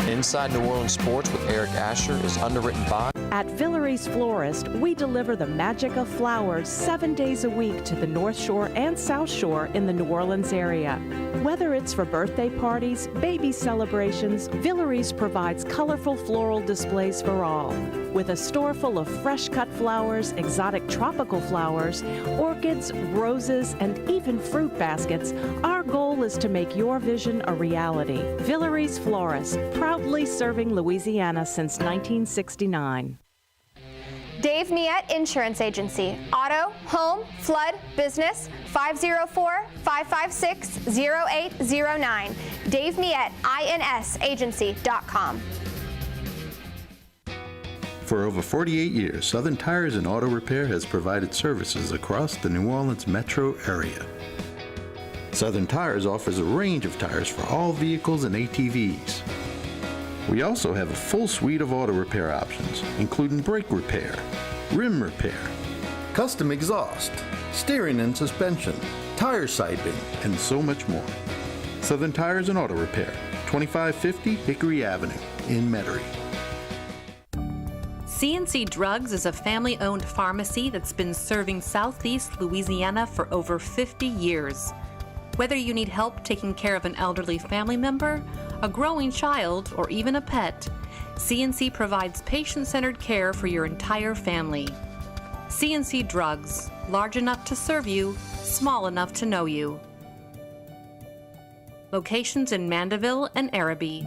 Inside New Orleans Sports with Eric Asher is underwritten by... At Villere's Florist, we deliver the magic of flowers 7 days a week to the North Shore and South Shore in the New Orleans area. Whether it's for birthday parties, baby celebrations, Villere's provides colorful floral displays for all. With a store full of fresh-cut flowers, exotic tropical flowers, orchids, roses, and even fruit baskets, our goal is to make your vision a reality. Villere's Florist, proudly serving Louisiana since 1969. Dave Miette Insurance Agency. Auto, home, flood, business, 504-556-0809. Dave Miette, INSagency.com. For over 48 years, Southern Tires and Auto Repair has provided services across the New Orleans metro area. Southern Tires offers a range of tires for all vehicles and ATVs. We also have a full suite of auto repair options, including brake repair, rim repair, custom exhaust, steering and suspension, tire siping, and so much more. Southern Tires and Auto Repair, 2550 Hickory Avenue in Metairie. C&C Drugs is a family-owned pharmacy that's been serving Southeast Louisiana for over 50 years. Whether you need help taking care of an elderly family member, a growing child, or even a pet, C&C provides patient-centered care for your entire family. C&C Drugs, large enough to serve you, small enough to know you. Locations in Mandeville and Araby.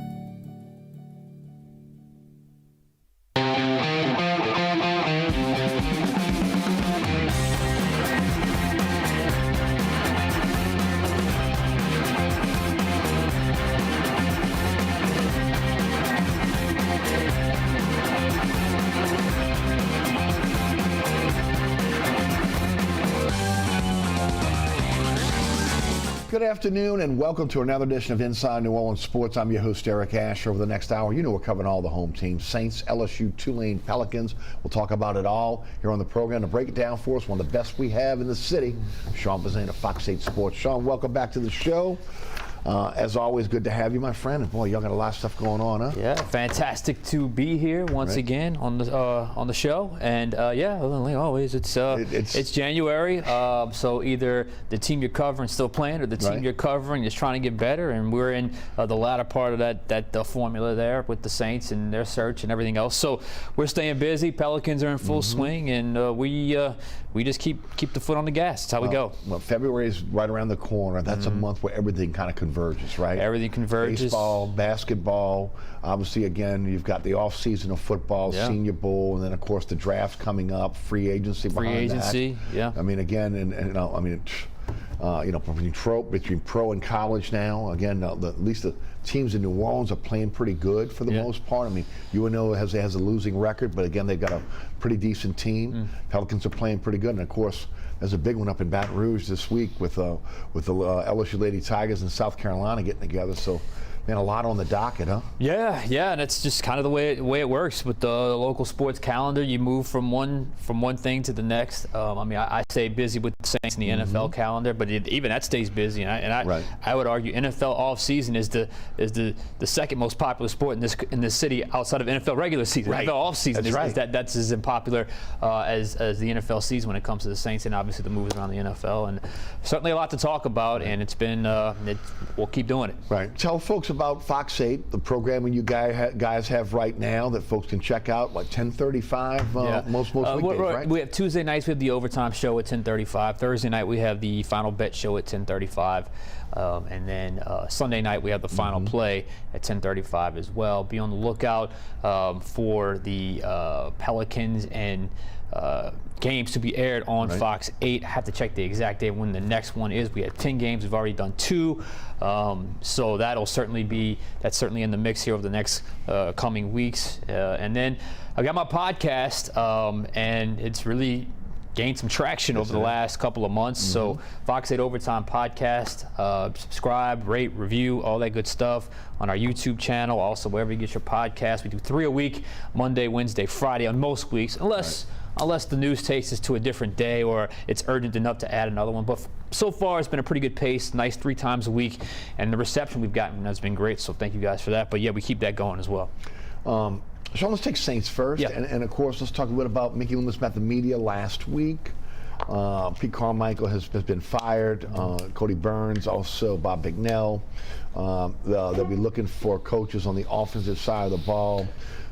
Good afternoon and welcome to another edition of Inside New Orleans Sports. I'm your host, Eric Asher. Over the next hour, you know we're covering all the home teams, Saints, LSU, Tulane, Pelicans. We'll talk about it all here on the program. To break it down for us, one of the best we have in the city, Sean Fazende of Fox 8 Sports. Sean, welcome back to the show. As always, good to have you, my friend. And boy, y'all got a lot of stuff going on, huh? Yeah, fantastic to be here once again on the show. And yeah, like always, it's January. So either the team you're covering is still playing, or the team you're covering is trying to get better. And we're in the latter part of that formula there with the Saints and their search and everything else. So we're staying busy. Pelicans are in full swing, and we just keep the foot on the gas. That's how we go. Well, February is right around the corner. That's a month where everything kind of converges, right? Everything converges. Baseball, basketball. Obviously, again, you've got the off season of football, Senior Bowl, and then of course the draft's coming up, free agency. Yeah. I mean, again, between pro and college now, again, at least the teams in New Orleans are playing pretty good for the most part. I mean, UNO has a losing record, but again, they've got a pretty decent team. Pelicans are playing pretty good, and of course, there's a big one up in Baton Rouge this week with the LSU Lady Tigers and South Carolina getting together. So, man, a lot on the docket, huh? Yeah, and it's just kind of the way it works with the local sports calendar. You move from one thing to the next. I stay busy with the Saints and the NFL calendar, but even that stays busy. And I would argue NFL off season is the second most popular sport in this city outside of NFL regular season. NFL off season that's as unpopular as the NFL season when it comes to the Saints and obviously the moves around the NFL. And certainly a lot to talk about, and it's been we'll keep doing it. Right. Tell folks about Fox 8, the programming you guys have right now that folks can check out, like 10:35 most weekdays, right? We have Tuesday nights, we have the overtime show at 10:35. Thursday night we have the final bet show at 10:35. And then Sunday night we have the final play at 10:35 as well. Be on the lookout for the Pelicans and games to be aired on Fox 8. I have to check the exact date when the next one is. We had 10 games. We've already done 2. So that's certainly in the mix here over the next coming weeks. And then I've got my podcast, and it's really gained some traction over the last couple of months. So Fox 8 Overtime podcast, subscribe, rate, review, all that good stuff on our YouTube channel. Also, wherever you get your podcast, we do 3 a week, Monday, Wednesday, Friday on most weeks, unless the news takes us to a different day or it's urgent enough to add another one. But so far, it's been a pretty good pace, nice 3 times a week, and the reception we've gotten has been great. So thank you guys for that. But yeah, we keep that going as well. Sean, let's take Saints first, and of course, let's talk a bit about Mickey Loomis met the media last week. Pete Carmichael has been fired. Cody Burns, also Bob Bignell. They'll be looking for coaches on the offensive side of the ball.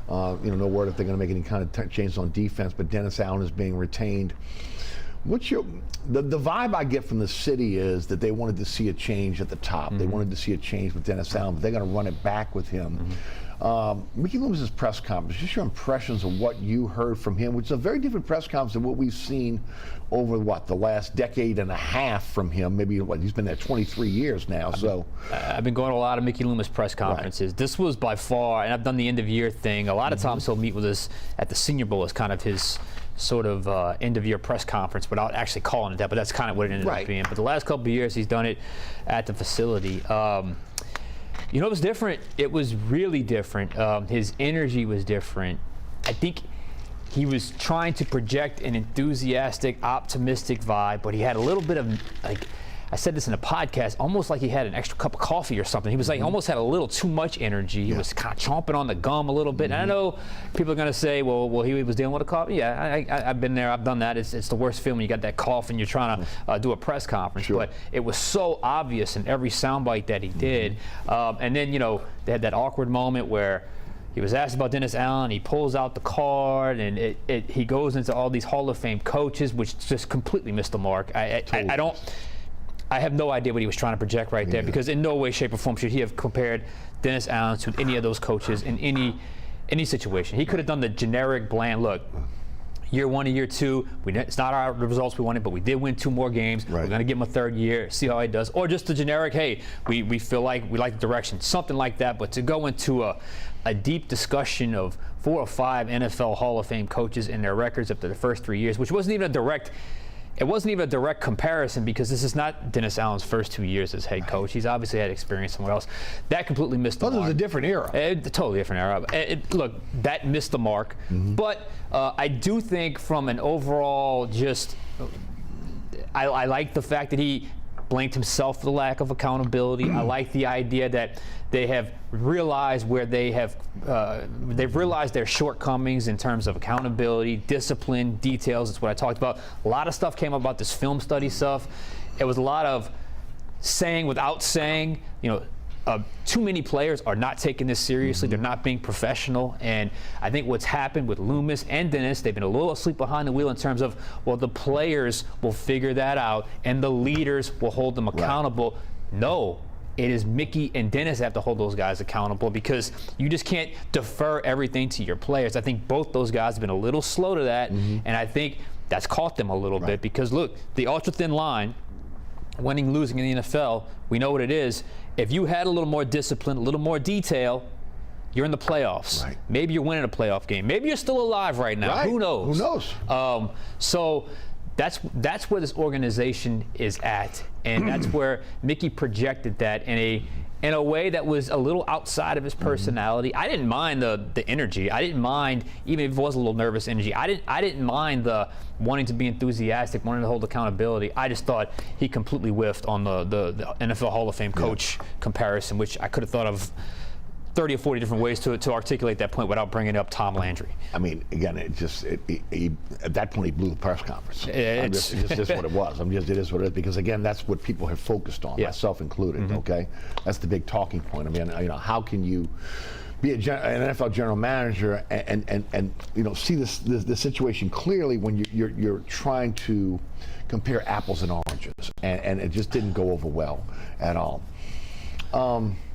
No word if they're going to make any kind of changes on defense, but Dennis Allen is being retained. What's the vibe I get from the city is that they wanted to see a change at the top. They wanted to see a change with Dennis Allen, but they're going to run it back with him. Mickey Loomis' press conference, just your impressions of what you heard from him, which is a very different press conference than what we've seen over the last decade and a half from him. Maybe he's been there 23 years now. I've been going to a lot of Mickey Loomis press conferences. Right. This was by far, and I've done the end of year thing. A lot of times he'll meet with us at the Senior Bowl as kind of his sort of end of year press conference without actually calling it that, but that's kind of what it ended up being. But the last couple of years he's done it at the facility. It was different. It was really different. His energy was different. I think he was trying to project an enthusiastic, optimistic vibe, but he had a little bit of, like, I said this in a podcast, almost like he had an extra cup of coffee or something. He was like, almost had a little too much energy. He was kind of chomping on the gum a little bit. And I know people are going to say, well, he was dealing with a cough. Yeah, I've been there. I've done that. It's the worst feeling. You got that cough and you're trying to do a press conference. Sure. But it was so obvious in every soundbite that he did. And then, they had that awkward moment where he was asked about Dennis Allen. He pulls out the card, and he goes into all these Hall of Fame coaches, which just completely missed the mark. I have no idea what he was trying to project right there, because in no way, shape, or form should he have compared Dennis Allen to any of those coaches in any situation. He could have done the generic, bland, look, year 1 and year 2, it's not the results we wanted, but we did win 2 more games. We're going to give him a 3rd year, see how he does. Or just the generic, hey, we feel like we like the direction, something like that. But to go into a deep discussion of 4 or 5 NFL Hall of Fame coaches and their records after the first 3 years, which wasn't even a direct comparison, because this is not Dennis Allen's first 2 years as head coach. He's obviously had experience somewhere else. That completely missed the mark. It was a different era. Totally different era. Look, that missed the mark. But I do think from an overall I like the fact that he blamed himself for the lack of accountability. I like the idea that they have realized where they've realized their shortcomings in terms of accountability, discipline, details. It's what I talked about. A lot of stuff came about this film study stuff. It was a lot of saying without saying. Too many players are not taking this seriously. They're not being professional. And I think what's happened with Loomis and Dennis, they've been a little asleep behind the wheel in terms of, well, the players will figure that out and the leaders will hold them accountable. No, it is Mickey and Dennis that have to hold those guys accountable, because you just can't defer everything to your players. I think both those guys have been a little slow to that, and I think that's caught them a little bit, because look, the ultra thin line, winning, losing in the NFL, we know what it is. If you had a little more discipline, a little more detail, you're in the playoffs. Right. Maybe you're winning a playoff game. Maybe you're still alive right now. Right. Who knows? Who knows? So that's where this organization is at, and that's where Mickey projected that in a way that was a little outside of his personality. I didn't mind the energy. I didn't mind, even if it was a little nervous energy. I didn't mind the wanting to be enthusiastic, wanting to hold accountability. I just thought he completely whiffed on the NFL Hall of Fame coach comparison, which I could have thought of 30 or 40 different ways to articulate that point without bringing up Tom Landry. I mean, again, at that point he blew the press conference. It's just what it was. It is what it is, because again, that's what people have focused on, myself included. Okay, that's the big talking point. I mean, how can you be an NFL general manager and see this situation clearly when you're trying to compare apples and oranges, and it just didn't go over well at all.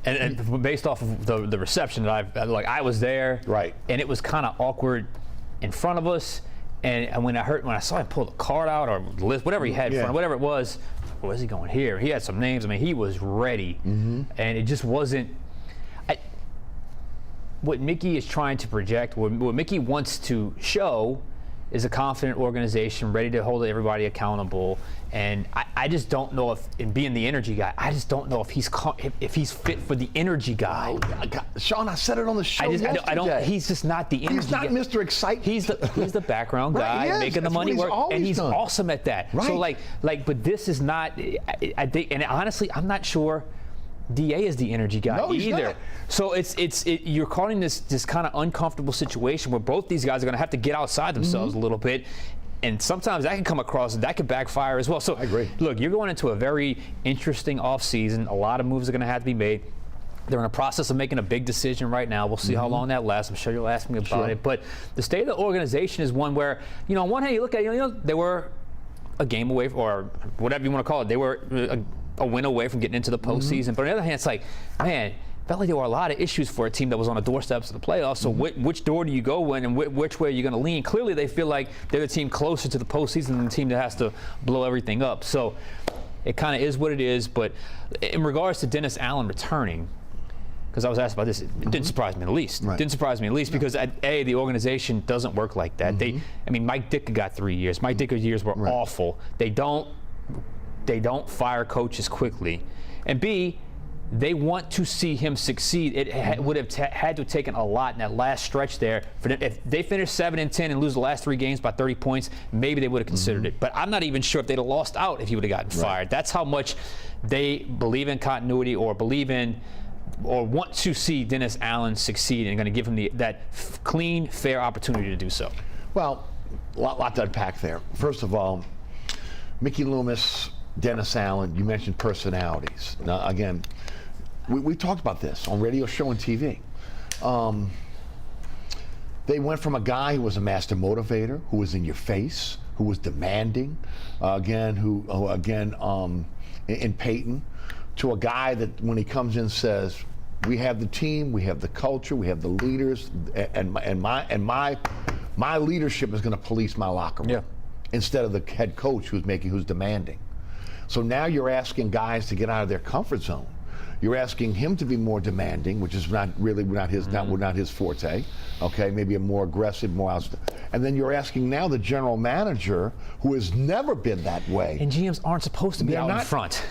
And based off of the reception that I was there, and it was kind of awkward in front of us. And when I saw him pull the card out or the list, whatever he had in front, whatever it was, where is he going here? He had some names. I mean, he was ready, and it just wasn't. What Mickey is trying to project, what Mickey wants to show, is a confident organization, ready to hold everybody accountable. And I just don't know if, in being the energy guy, I just don't know if he's fit for the energy guy. Sean, I said it on the show yesterday. I don't. He's just not the energy He's not guy. Mr. Excitement. He's the background Right, guy making the money work, and he's awesome at that. Right. So but this is not. I think, and honestly, I'm not sure DA is the energy guy either. Not. So you're calling this kind of uncomfortable situation where both these guys are going to have to get outside themselves a little bit. And sometimes that can come across, that could backfire as well. So I agree. Look, you're going into a very interesting offseason. A lot of moves are going to have to be made. They're in the process of making a big decision right now. We'll see how long that lasts. I'm sure you'll ask me about it. But the state of the organization is one where, on one hand, you look at they were a game away, or whatever you want to call it. They were a win away from getting into the postseason. But on the other hand, it's like, man, felt like there were a lot of issues for a team that was on the doorsteps of the playoffs. So which door do you go in, and which way are you going to lean? Clearly, they feel like they're the team closer to the postseason than the team that has to blow everything up. So it kind of is what it is. But in regards to Dennis Allen returning, because I was asked about this, it didn't surprise me in the least. Right. It didn't surprise me in the least because the organization doesn't work like that. Mike Ditka got 3 years. Mike Ditka's years were awful. They don't fire coaches quickly, and B, they want to see him succeed. It would have had to have taken a lot in that last stretch there. For them. If they finished 7-10 and lose the last 3 games by 30 points, maybe they would have considered it. But I'm not even sure if they'd have lost out if he would have gotten fired. That's how much they believe in continuity, or believe in, or want to see Dennis Allen succeed, and going to give him that clean, fair opportunity to do so. Well, a lot to unpack there. First of all, Mickey Loomis, Dennis Allen, you mentioned personalities. Now, again, we talked about this on radio, show, and TV. They went from a guy who was a master motivator, who was in your face, who was demanding, in Peyton, to a guy that when he comes in says, we have the team, we have the culture, we have the leaders, and my leadership is going to police my locker room. Instead of the head coach who's demanding. So now you're asking guys to get out of their comfort zone. You're asking him to be more demanding, which is not his forte. Okay, maybe a more aggressive, and then you're asking now the general manager, who has never been that way. And GMs aren't supposed to be out in front.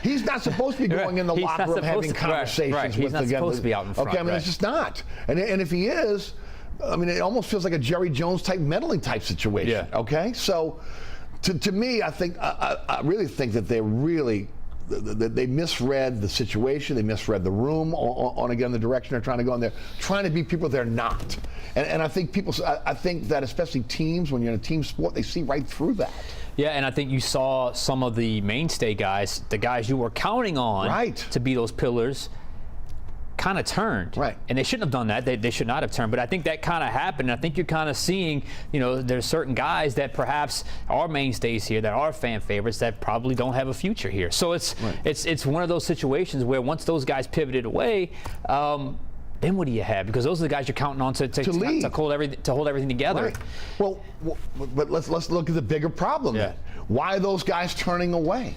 He's not supposed to be going in the locker room having conversations with He's not supposed to be out in front. Okay, it's just not. And if he is, it almost feels like a Jerry Jones type meddling type situation. Yeah. Okay, so to me, I really think that they misread the situation. They misread the room on again the direction they're trying to go in. They're trying to be people they're not. And I think I think that especially teams, when you're in a team sport, they see right through that. Yeah, and I think you saw some of the mainstay guys, the guys you were counting on to be those pillars, kind of turned. Right. And they shouldn't have done that. They should not have turned. But I think that kind of happened. I think you're kind of seeing, there's certain guys that perhaps are mainstays here, that are fan favorites, that probably don't have a future here. So it's one of those situations where once those guys pivoted away, then what do you have? Because those are the guys you're counting on to hold everything together. Right. Well, but let's look at the bigger problem. Then. Why are those guys turning away?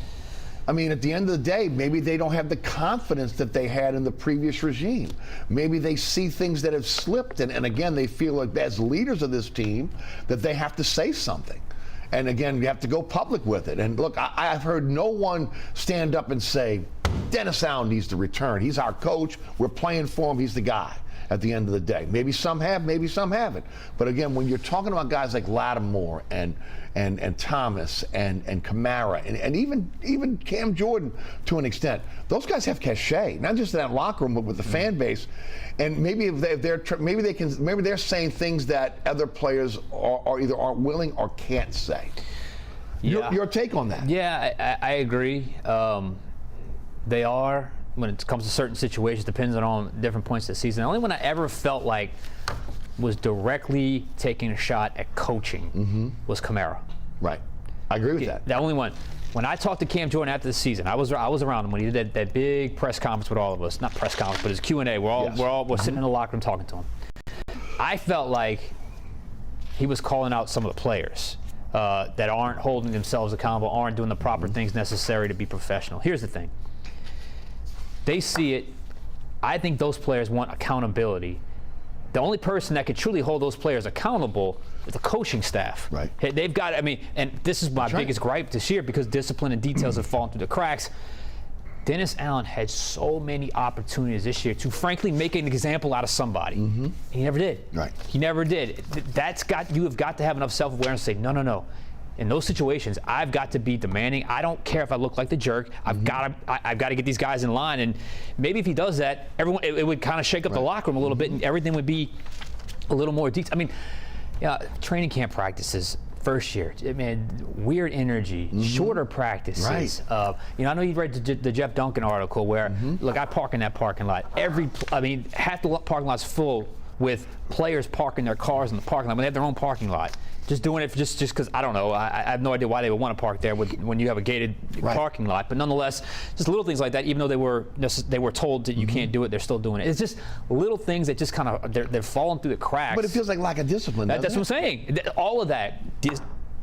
At the end of the day, maybe they don't have the confidence that they had in the previous regime. Maybe they see things that have slipped, and again, they feel like as leaders of this team that they have to say something. And again, you have to go public with it. And look, I've heard no one stand up and say, Dennis Allen needs to return. He's our coach. We're playing for him. He's the guy at the end of the day. Maybe some have, maybe some haven't. But again, when you're talking about guys like Lattimore and Thomas and Kamara and even Cam Jordan to an extent, those guys have cachet, not just in that locker room, but with the fan base. And maybe maybe they're saying things that other players are either aren't willing or can't say. Yeah. Your take on that? Yeah, I agree. They are, when it comes to certain situations, depends on different points of the season. The only one I ever felt like was directly taking a shot at coaching was Kamara. Right. I agree with that. The only one. When I talked to Cam Jordan after the season, I was around him when he did that big press conference with all of us. Not press conference, but his Q&A. We're sitting in the locker room talking to him. I felt like he was calling out some of the players that aren't holding themselves accountable, aren't doing the proper things necessary to be professional. Here's the thing. They see it. I think those players want accountability. the only person that could truly hold those players accountable is the coaching staff. Right. They've got, I mean, and this is my biggest gripe this year because discipline and details have fallen through the cracks. Dennis Allen had so many opportunities this year to frankly make an example out of somebody. He never did. Right. He never did. You have got to have enough self-awareness to say, no. In those situations, I've got to be demanding. I don't care if I look like the jerk. I've got to get these guys in line. And maybe if he does that, everyone it would kind of shake up the locker room a little bit, and everything would be a little more detailed. I mean, training camp practices. First year, weird energy, shorter practices. Right. I know you read the Jeff Duncan article where, look, I park in that parking lot. Half the parking lot's full with players parking their cars in the parking lot when they have their own parking lot. Just doing it just because, I don't know, I have no idea why they would want to park there when you have a gated parking lot. But nonetheless, just little things like that, even though they were told that you can't do it, they're still doing it. It's just little things that just kind of, they're falling through the cracks. But it feels like lack of discipline, That's what I'm saying. All of that.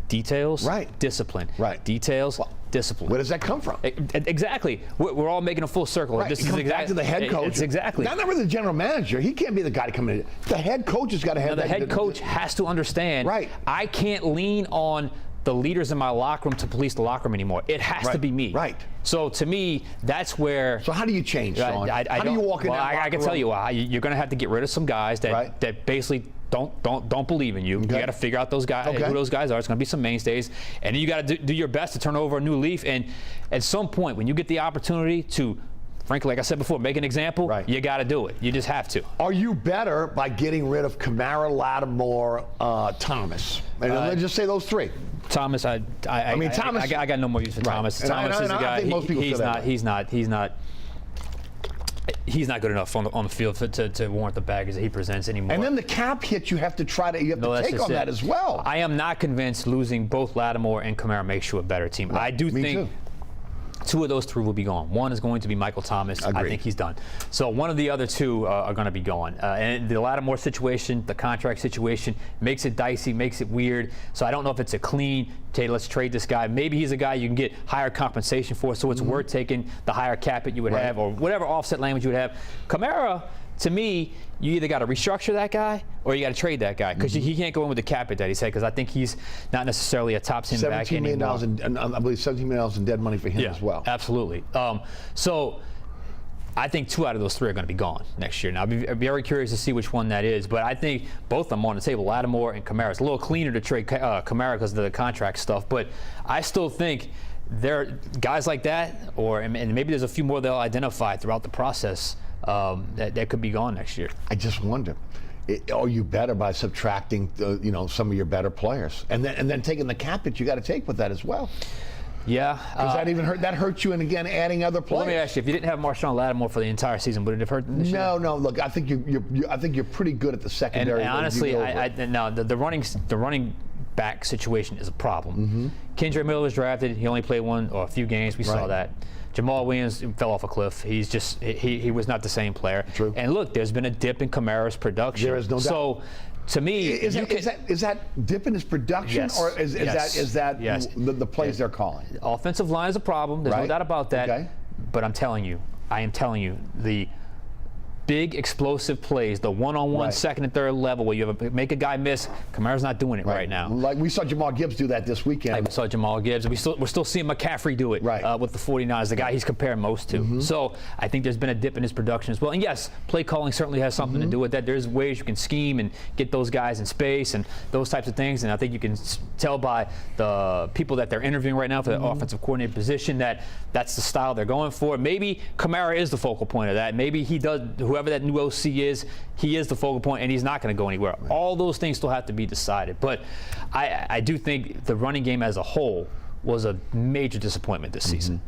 Details, discipline. Details, discipline. Where does that come from? Exactly. We're all making a full circle. Right. It comes back to the head coach. It's exactly. Not really the general manager. He can't be the guy to come in. The head coach has got to have the head coach has to understand. Right. I can't lean on the leaders in my locker room to police the locker room anymore. It has to be me. Right. So to me, that's where. So how do you change, Sean? How do you walk in that locker room? I can tell you why. You're going to have to get rid of some guys that basically don't believe in you. You got to figure out those guys, who those guys are. It's going to be some mainstays, and then you got to do your best to turn over a new leaf. And at some point, when you get the opportunity to, frankly, like I said before, make an example, you got to do it. You just have to. Are you better by getting rid of Kamara, Lattimore, Thomas? And let's just say those three. Thomas, Thomas. I got no more use for Thomas. Thomas is a guy. I think most people He's not good enough on the field to warrant the baggage that he presents anymore. And then the cap hit, you have to take on that as well. I am not convinced losing both Lattimore and Kamara makes you a better team. Right. I do think two of those three will be gone. One is going to be Michael Thomas. I think he's done. So one of the other two are going to be gone. And the Lattimore situation, the contract situation, makes it dicey, makes it weird. So I don't know if it's a clean, okay, let's trade this guy. Maybe he's a guy you can get higher compensation for, so it's worth taking the higher cap that you would have or whatever offset language you would have. Kamara, to me, you either got to restructure that guy or you got to trade that guy because he can't go in with the cap hit that he said because I think he's not necessarily a top 10 back anymore. $17 million, and I believe $17 million in dead money for him as well. Absolutely. So I think 2 out of those 3 are going to be gone next year. Now, I'd be very curious to see which one that is, but I think both of them on the table, Lattimore and Kamara. It's a little cleaner to trade Kamara because of the contract stuff, but I still think there are guys like that, and maybe there's a few more they'll identify throughout the process that could be gone next year. I just wonder, are you better by subtracting some of your better players, and then taking the cap that you got to take with that as well? Yeah, because that hurts you, and again, adding other players. Well, let me ask you: if you didn't have Marshawn Lattimore for the entire season, would it have hurt them this year? No. Look, I think you're pretty good at the secondary. And honestly, the running back situation is a problem. Kendrick Miller was drafted. He only played one or a few games. We saw that. Jamal Williams fell off a cliff. He's just he was not the same player. True. And look, there's been a dip in Kamara's production. There is no doubt. So, to me, is that dip in his production, yes, or is that the plays they're calling? The offensive line is a problem. There's no doubt about that. Okay. But I am telling you, the big explosive plays, the one-on-one second and third level where you make a guy miss. Kamara's not doing it right now. Like we saw Jamal Gibbs do that this weekend. We saw Jamal Gibbs. We're still seeing McCaffrey do it with the 49ers, the guy he's compared most to. So I think there's been a dip in his production as well. And yes, play calling certainly has something to do with that. There's ways you can scheme and get those guys in space and those types of things. And I think you can tell by the people that they're interviewing right now for the offensive coordinator position that that's the style they're going for. Maybe Kamara is the focal point of that. Maybe he does. Whoever that new OC is, he is the focal point, and he's not going to go anywhere. All those things still have to be decided. But I do think the running game as a whole was a major disappointment this season.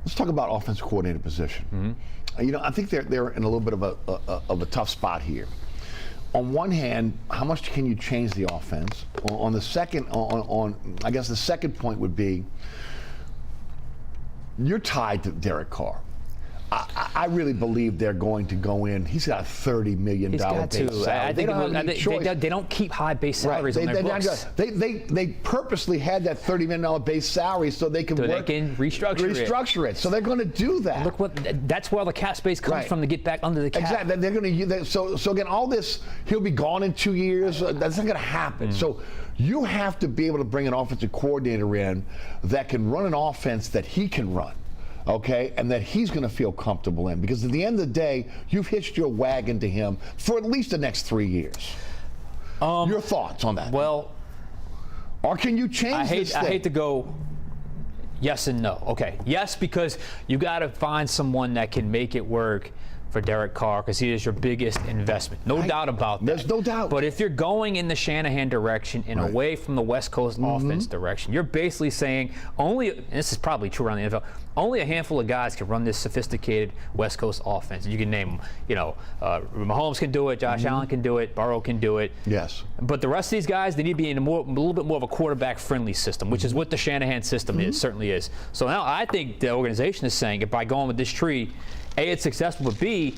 Let's talk about offensive coordinator position. I think they're in a little bit of a tough spot here. On one hand, how much can you change the offense? On the second, I guess the second point would be you're tied to Derek Carr. I really believe they're going to go in. He's got a $30 million He's got base to. salary. I think they don't keep high base salaries on their books. They purposely had that $30 million base salary so they can restructure it. So they're going to do that. Look that's where the cap space comes from, to get back under the cap. Exactly. They're going to use that. So again, all this, he'll be gone in 2 years. That's not going to happen. So you have to be able to bring an offensive coordinator in that can run an offense that he can run. Okay, and that he's going to feel comfortable in, because at the end of the day, you've hitched your wagon to him for at least the next 3 years. Your thoughts on that? Well, or can you change this thing? I hate to go yes and no. Okay, yes, because you got to find someone that can make it work for Derek Carr, because he is your biggest investment. No doubt about that. There's no doubt. But if you're going in the Shanahan direction and away from the West Coast offense direction, you're basically saying and this is probably true around the NFL, only a handful of guys can run this sophisticated West Coast offense. You can name them. Mahomes can do it, Josh Allen can do it, Burrow can do it. Yes. But the rest of these guys, they need to be in a little bit more of a quarterback-friendly system, which is what the Shanahan system certainly is. So now I think the organization is saying, if by going with this tree, A, it's successful, but B,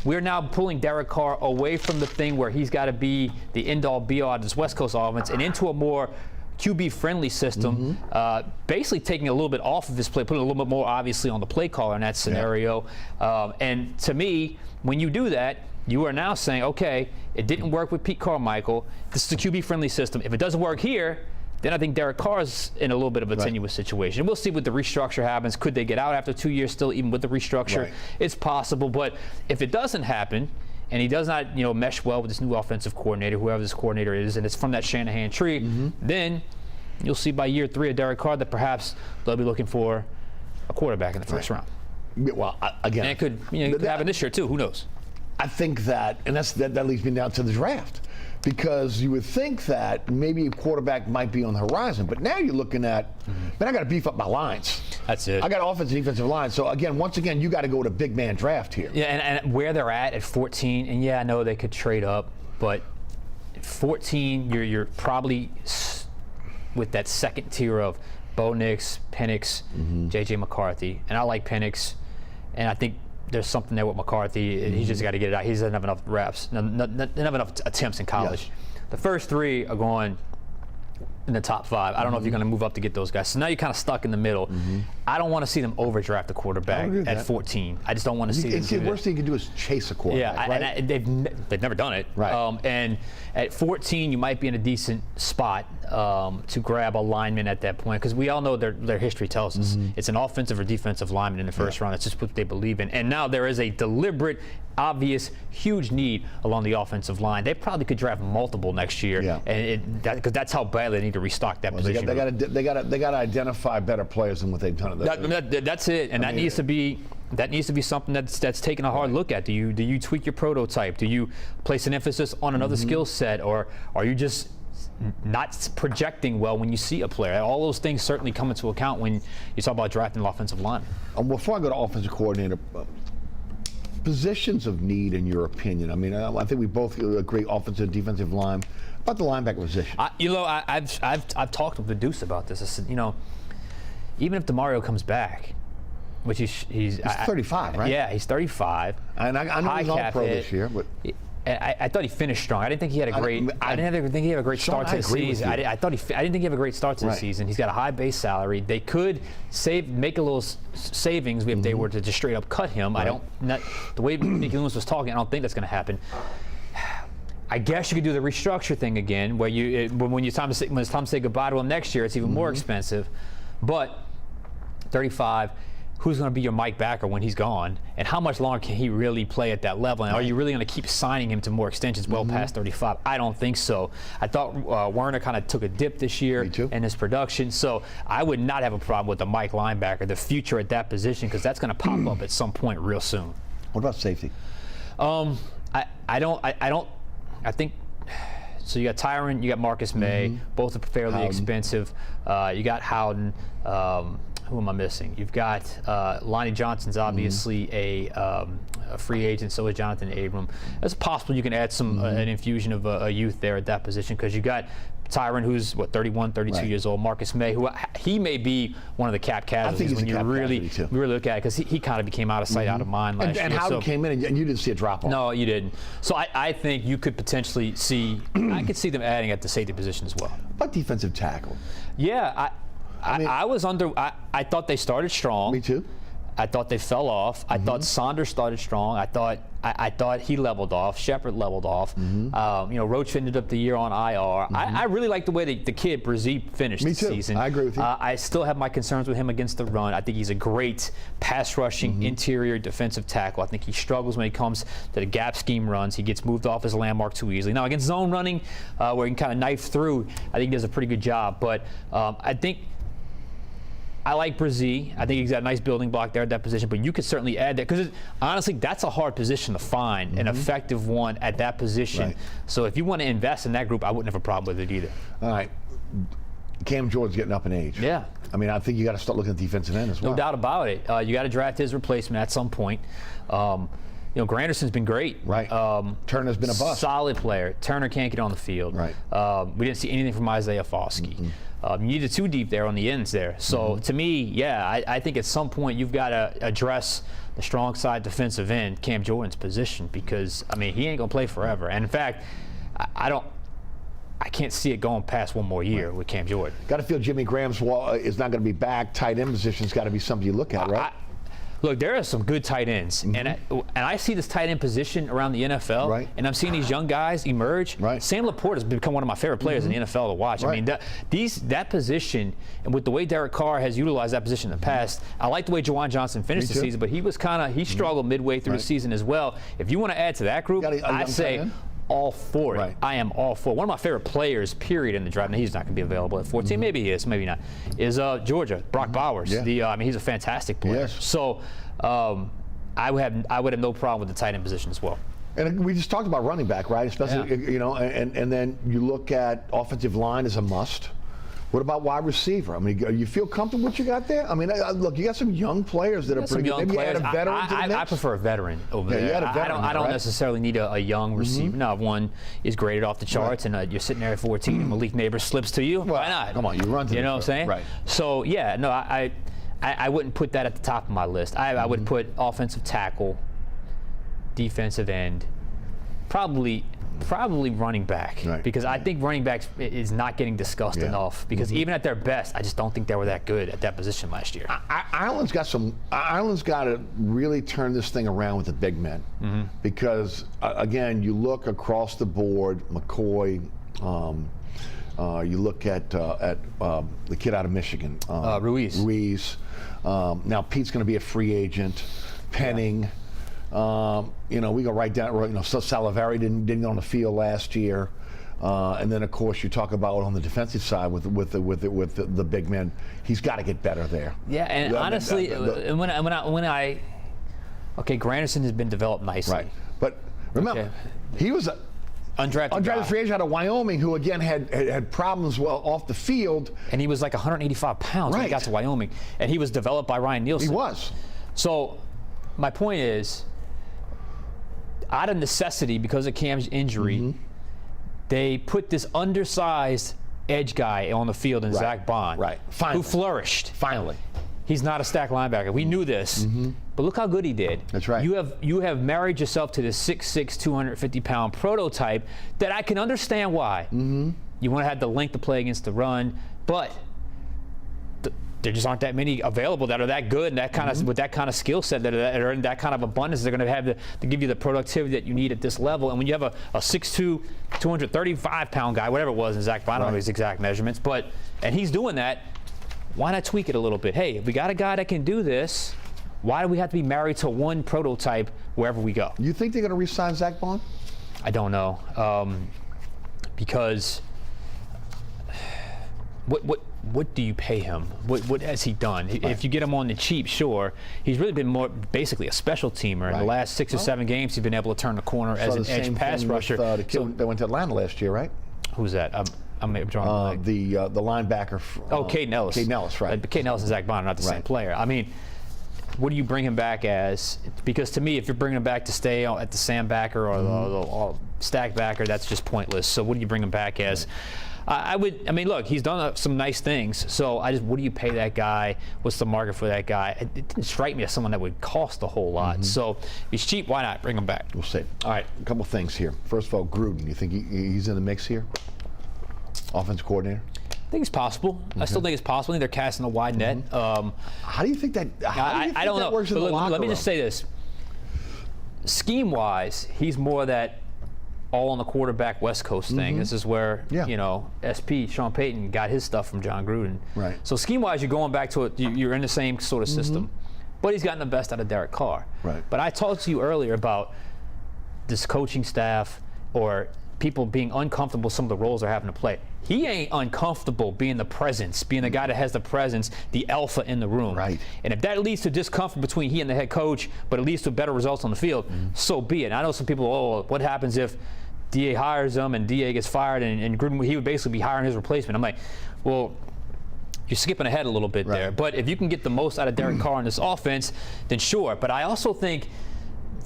we're now pulling Derek Carr away from the thing where he's got to be the end-all, be-all of this West Coast offense and into a more QB-friendly system, basically taking a little bit off of his play, putting a little bit more obviously on the play caller in that scenario. And to me, when you do that, you are now saying, okay, it didn't work with Pete Carmichael. This is a QB-friendly system. If it doesn't work here, then I think Derek Carr is in a little bit of a tenuous situation. We'll see what the restructure happens. Could they get out after 2 years still, even with the restructure? It's possible. But if it doesn't happen, and he does not, mesh well with this new offensive coordinator, whoever this coordinator is, and it's from that Shanahan tree, then you'll see by year 3 of Derek Carr that perhaps they'll be looking for a quarterback in the first round. Well, again, and it could happen this year too. Who knows? I think that, and that leads me down to the draft. Because you would think that maybe a quarterback might be on the horizon, but now you're looking at, man, I got to beef up my lines. That's it. I got offensive and defensive lines. So once again, you got to go with a big man draft here. Yeah, and where they're at 14, and I know they could trade up, but at 14, you're probably with that second tier of Bo Nix, Penix, J.J. McCarthy, and I like Penix, and I think there's something there with McCarthy. He's just got to get it out. He doesn't have enough reps, doesn't have enough attempts in college. Yes. The first 3 are going in the top 5. I don't know if you're going to move up to get those guys. So now you're kind of stuck in the middle. I don't want to see them overdraft a quarterback at 14. I just don't want to see them. The worst thing you can do is chase a quarterback. Yeah, and they've never done it. Right. And at 14, you might be in a decent spot to grab a lineman at that point, because we all know their history tells us it's an offensive or defensive lineman in the first round. That's just what they believe in. And now there is a deliberate, obvious, huge need along the offensive line. They probably could draft multiple next year, and because that's how badly they need to restock that position. They got to identify better players than what they've done. That's it, and that needs to be something that's taken a hard look at. Do you tweak your prototype? Do you place an emphasis on another skill set, or are you just not projecting well when you see a player? All those things certainly come into account when you talk about drafting an offensive line. Before I go to offensive coordinator, positions of need in your opinion. I mean, I think we both agree offensive and defensive line. About the linebacker position. I've talked with the Deuce about this. I said, even if DeMario comes back, which he's 35, right? Yeah, he's 35. And I know he's all pro this year, but I thought he finished strong. I didn't think he had a great. I didn't think he had a great start to the season. I didn't think he had a great start to the season. He's got a high base salary. They could make a little savings if they were to just straight up cut him. The way Mickey Loomis was talking, I don't think that's going to happen. I guess you could do the restructure thing again, where when it's time to say goodbye to him next year, it's even more expensive. But 35. Who's going to be your Mike Backer when he's gone, and how much longer can he really play at that level? And are you really going to keep signing him to more extensions well past 35? I don't think so. I thought Werner kind of took a dip this year in his production, so I would not have a problem with the Mike linebacker, the future at that position, because that's going to pop up at some point real soon. What about safety? I think. So you got Tyron, you got Marcus May, both are fairly expensive. You got Howden. who am I missing? You've got Lonnie Johnson's obviously a free agent, so is Jonathan Abram. It's possible you can add some an infusion of a youth there at that position, because you got Tyron, who's 31, 32 years old. Marcus May, who he may be one of the cap casualties when you really look at it, because he kind of became out of sight, out of mind last year. And Howard came in, and you didn't see a drop off. No, you didn't. So I think you could potentially see. I could see them adding at the safety position as well. But defensive tackle. Yeah, I was under. I thought they started strong. Me too. I thought they fell off. I thought Saunders started strong. I thought he leveled off. Shepard leveled off. Roach ended up the year on IR. I really like the way the kid Brzee finished the season. I agree with you. I still have my concerns with him against the run. I think he's a great pass rushing interior defensive tackle. I think he struggles when it comes to the gap scheme runs. He gets moved off his landmark too easily. Now against zone running, where he can kind of knife through, I think he does a pretty good job. But I think I like Brzee. I think he's got a nice building block there at that position, but you could certainly add that, because honestly, that's a hard position to find, an effective one at that position. Right. So if you want to invest in that group, I wouldn't have a problem with it either. All right. Cam Jordan's getting up in age. Yeah. I mean, I think you got to start looking at defensive end as well. No doubt about it. You got to draft his replacement at some point. Granderson's been great. Right. Turner's been a bust. Solid player. Turner can't get on the field. Right. We didn't see anything from Isaiah Foskey. You need a two deep there on the ends there. So to me, yeah, I think at some point you've got to address the strong side defensive end, Cam Jordan's position, because I mean he ain't gonna play forever. And in fact, I can't see it going past one more year with Cam Jordan. Got to feel Jimmy Graham's is not going to be back. Tight end position's got to be something you look at, right? Look, there are some good tight ends, and I see this tight end position around the NFL, and I'm seeing these young guys emerge. Right. Sam Laporte has become one of my favorite players in the NFL to watch. Right. I mean, that position, and with the way Derek Carr has utilized that position in the past, I like the way Juwan Johnson finished the season, but he was he struggled midway through the season as well. If you want to add to that group, I say all for it. Right. I am all for it. One of my favorite players, period, in the draft, and he's not going to be available at 14. Maybe he is, maybe not, is Georgia, Brock Bowers. Yeah. I mean, he's a fantastic player. Yes. So I would have no problem with the tight end position as well. And we just talked about running back, right? Especially, and then you look at offensive line as a must. What about wide receiver? I mean, you feel comfortable with what you got there? I mean, look, you got some young players that are pretty good. Maybe you add a veteran to the mix? I prefer a veteran over there. You had a veteran, I don't necessarily need a young receiver. Now, if one is graded off the charts and you're sitting there at 14 and Malik Neighbors slips to you, why not? Come on, you run to You know what I'm saying? Right. So, yeah, no, I wouldn't put that at the top of my list. I would put offensive tackle, defensive end, probably running back, because I think running back is not getting discussed enough, because even at their best, I just don't think they were that good at that position last year. Ireland's got to really turn this thing around with the big men, because again, you look across the board, McCoy, you look at the kid out of Michigan, Ruiz. Now Pete's going to be a free agent. Penning. We go right down. So Salivary didn't get on the field last year, and then of course you talk about on the defensive side with the big men. He's got to get better there. Yeah, and honestly, Granderson has been developed nicely. Right, but remember, he was a undrafted free agent out of Wyoming, who again had problems off the field. And he was like 185 pounds when he got to Wyoming, and he was developed by Ryan Nielsen. He was. So my point is, out of necessity, because of Cam's injury, they put this undersized edge guy on the field in Zach Bond, who flourished. Finally. He's not a stack linebacker. We knew this, but look how good he did. That's right. You have married yourself to this 6'6", 250-pound prototype that I can understand why. You want to have the length to play against the run, but there just aren't that many available that are that good and that kind of with that kind of skill set that are in that kind of abundance. They're going to have to give you the productivity that you need at this level. And when you have a 6'2", 235-pound guy, whatever it was in Zach Bond, I don't know his exact measurements, and he's doing that. Why not tweak it a little bit? Hey, if we got a guy that can do this, why do we have to be married to one prototype wherever we go? You think they're going to re-sign Zach Bond? I don't know, because what do you pay him? What has he done? If you get him on the cheap, sure. He's really been more basically a special teamer. In the last 6 or 7 games, he's been able to turn the corner as an edge pass rusher. The kid that went to Atlanta last year, right? Who's that? I'm drawing a blank. The linebacker. Caden Ellis. Caden Ellis, right. But Caden Ellis and Zach Bonner are not the same player. I mean, what do you bring him back as? Because to me, if you're bringing him back to stay at the Sam backer or the stack backer, that's just pointless. So what do you bring him back as? I mean, look, he's done some nice things. So what do you pay that guy? What's the market for that guy? It didn't strike me as someone that would cost a whole lot. So if he's cheap, why not bring him back? We'll see. All right, a couple things here. First of all, Gruden, you think he's in the mix here? Offensive coordinator? I think it's possible. I still think it's possible. I think they're casting a wide net. How do you think that? I don't know. Works in the locker let me room? just say this. Scheme-wise, he's more that all on the quarterback West Coast thing. This is where SP Sean Payton got his stuff from John Gruden. Right. So scheme-wise, you're going back to it. You're in the same sort of system, but he's gotten the best out of Derek Carr. Right. But I talked to you earlier about this coaching staff or people being uncomfortable with some of the roles they're having to play. He ain't uncomfortable being the presence, being the guy that has the presence, the alpha in the room. Right. And if that leads to discomfort between he and the head coach, but it leads to better results on the field, so be it. And I know some people, what happens if DA hires him and DA gets fired and Gruden, he would basically be hiring his replacement. I'm like, well, you're skipping ahead a little bit there. But if you can get the most out of Derek Carr in this offense, then sure. But I also think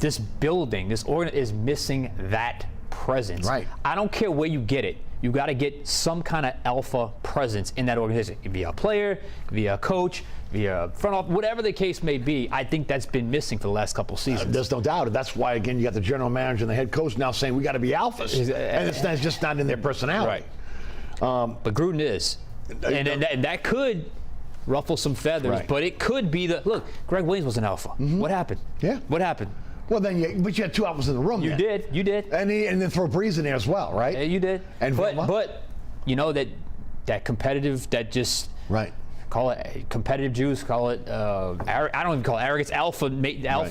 this building, this organ is missing that presence. Right. I don't care where you get it. You got to get some kind of alpha presence in that organization. Via a player, via a coach, via front office, whatever the case may be. I think that's been missing for the last couple seasons. There's no doubt. That's why, again, you got the general manager and the head coach now saying we got to be alphas. And it's just not in their personality. Right. But Gruden is. And that could ruffle some feathers, but it could be look, Greg Williams was an alpha. What happened? Yeah. What happened? Well, but you had two alphas in the room. You did. And then throw Breeze in there as well, right? Yeah, you did. And but you know that competitive, that just call it competitive juice, call it I don't even call it arrogance, alpha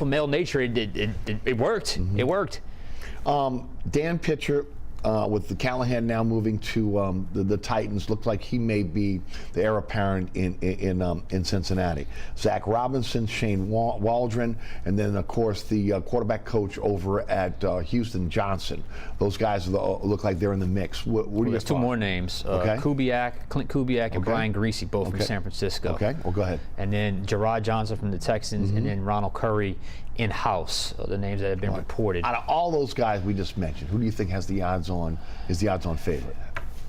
male nature. It worked. It worked. Dan Pitcher. With the Callahan now moving to the Titans, looked like he may be the heir apparent in Cincinnati. Zach Robinson, Shane Waldron, and then of course the quarterback coach over at Houston, Johnson. Those guys look like they're in the mix. What do you There's two more names: Clint Kubiak, and Brian Greasy, both from San Francisco. Okay, well go ahead. And then Gerard Johnson from the Texans, and then Ronald Curry in-house. The names that have been reported. Out of all those guys we just mentioned, who do you think has the odds on? Is the odds-on favorite?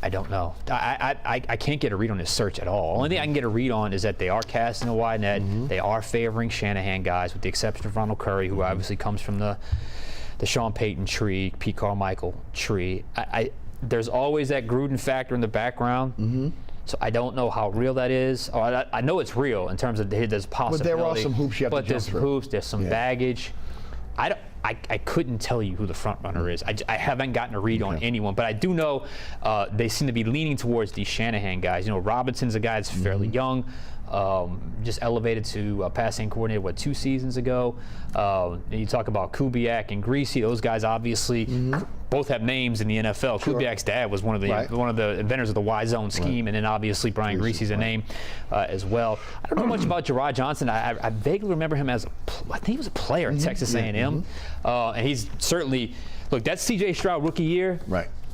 I don't know. I can't get a read on this search at all. Only thing I can get a read on is that they are casting a wide net. They are favoring Shanahan guys, with the exception of Ronald Curry, who obviously comes from the Sean Payton tree, Pete Carmichael tree. There's always that Gruden factor in the background. So I don't know how real that is. I know it's real in terms of there's possibility. But there are some hoops you have to jump through. But there's hoops, there's some baggage. I couldn't tell you who the front runner is. I haven't gotten a read on anyone, but I do know they seem to be leaning towards these Shanahan guys. You know, Robinson's a guy that's fairly young, just elevated to passing coordinator, 2 seasons ago. You talk about Kubiak and Greasy; those guys obviously both have names in the NFL. Kubiak's dad was one of the inventors of the Y zone scheme, and then obviously Brian Greasy's a name as well. I don't know much about Gerard Johnson. I vaguely remember him as I think he was a player at Texas A&M, and he's certainly that C.J. Stroud rookie year.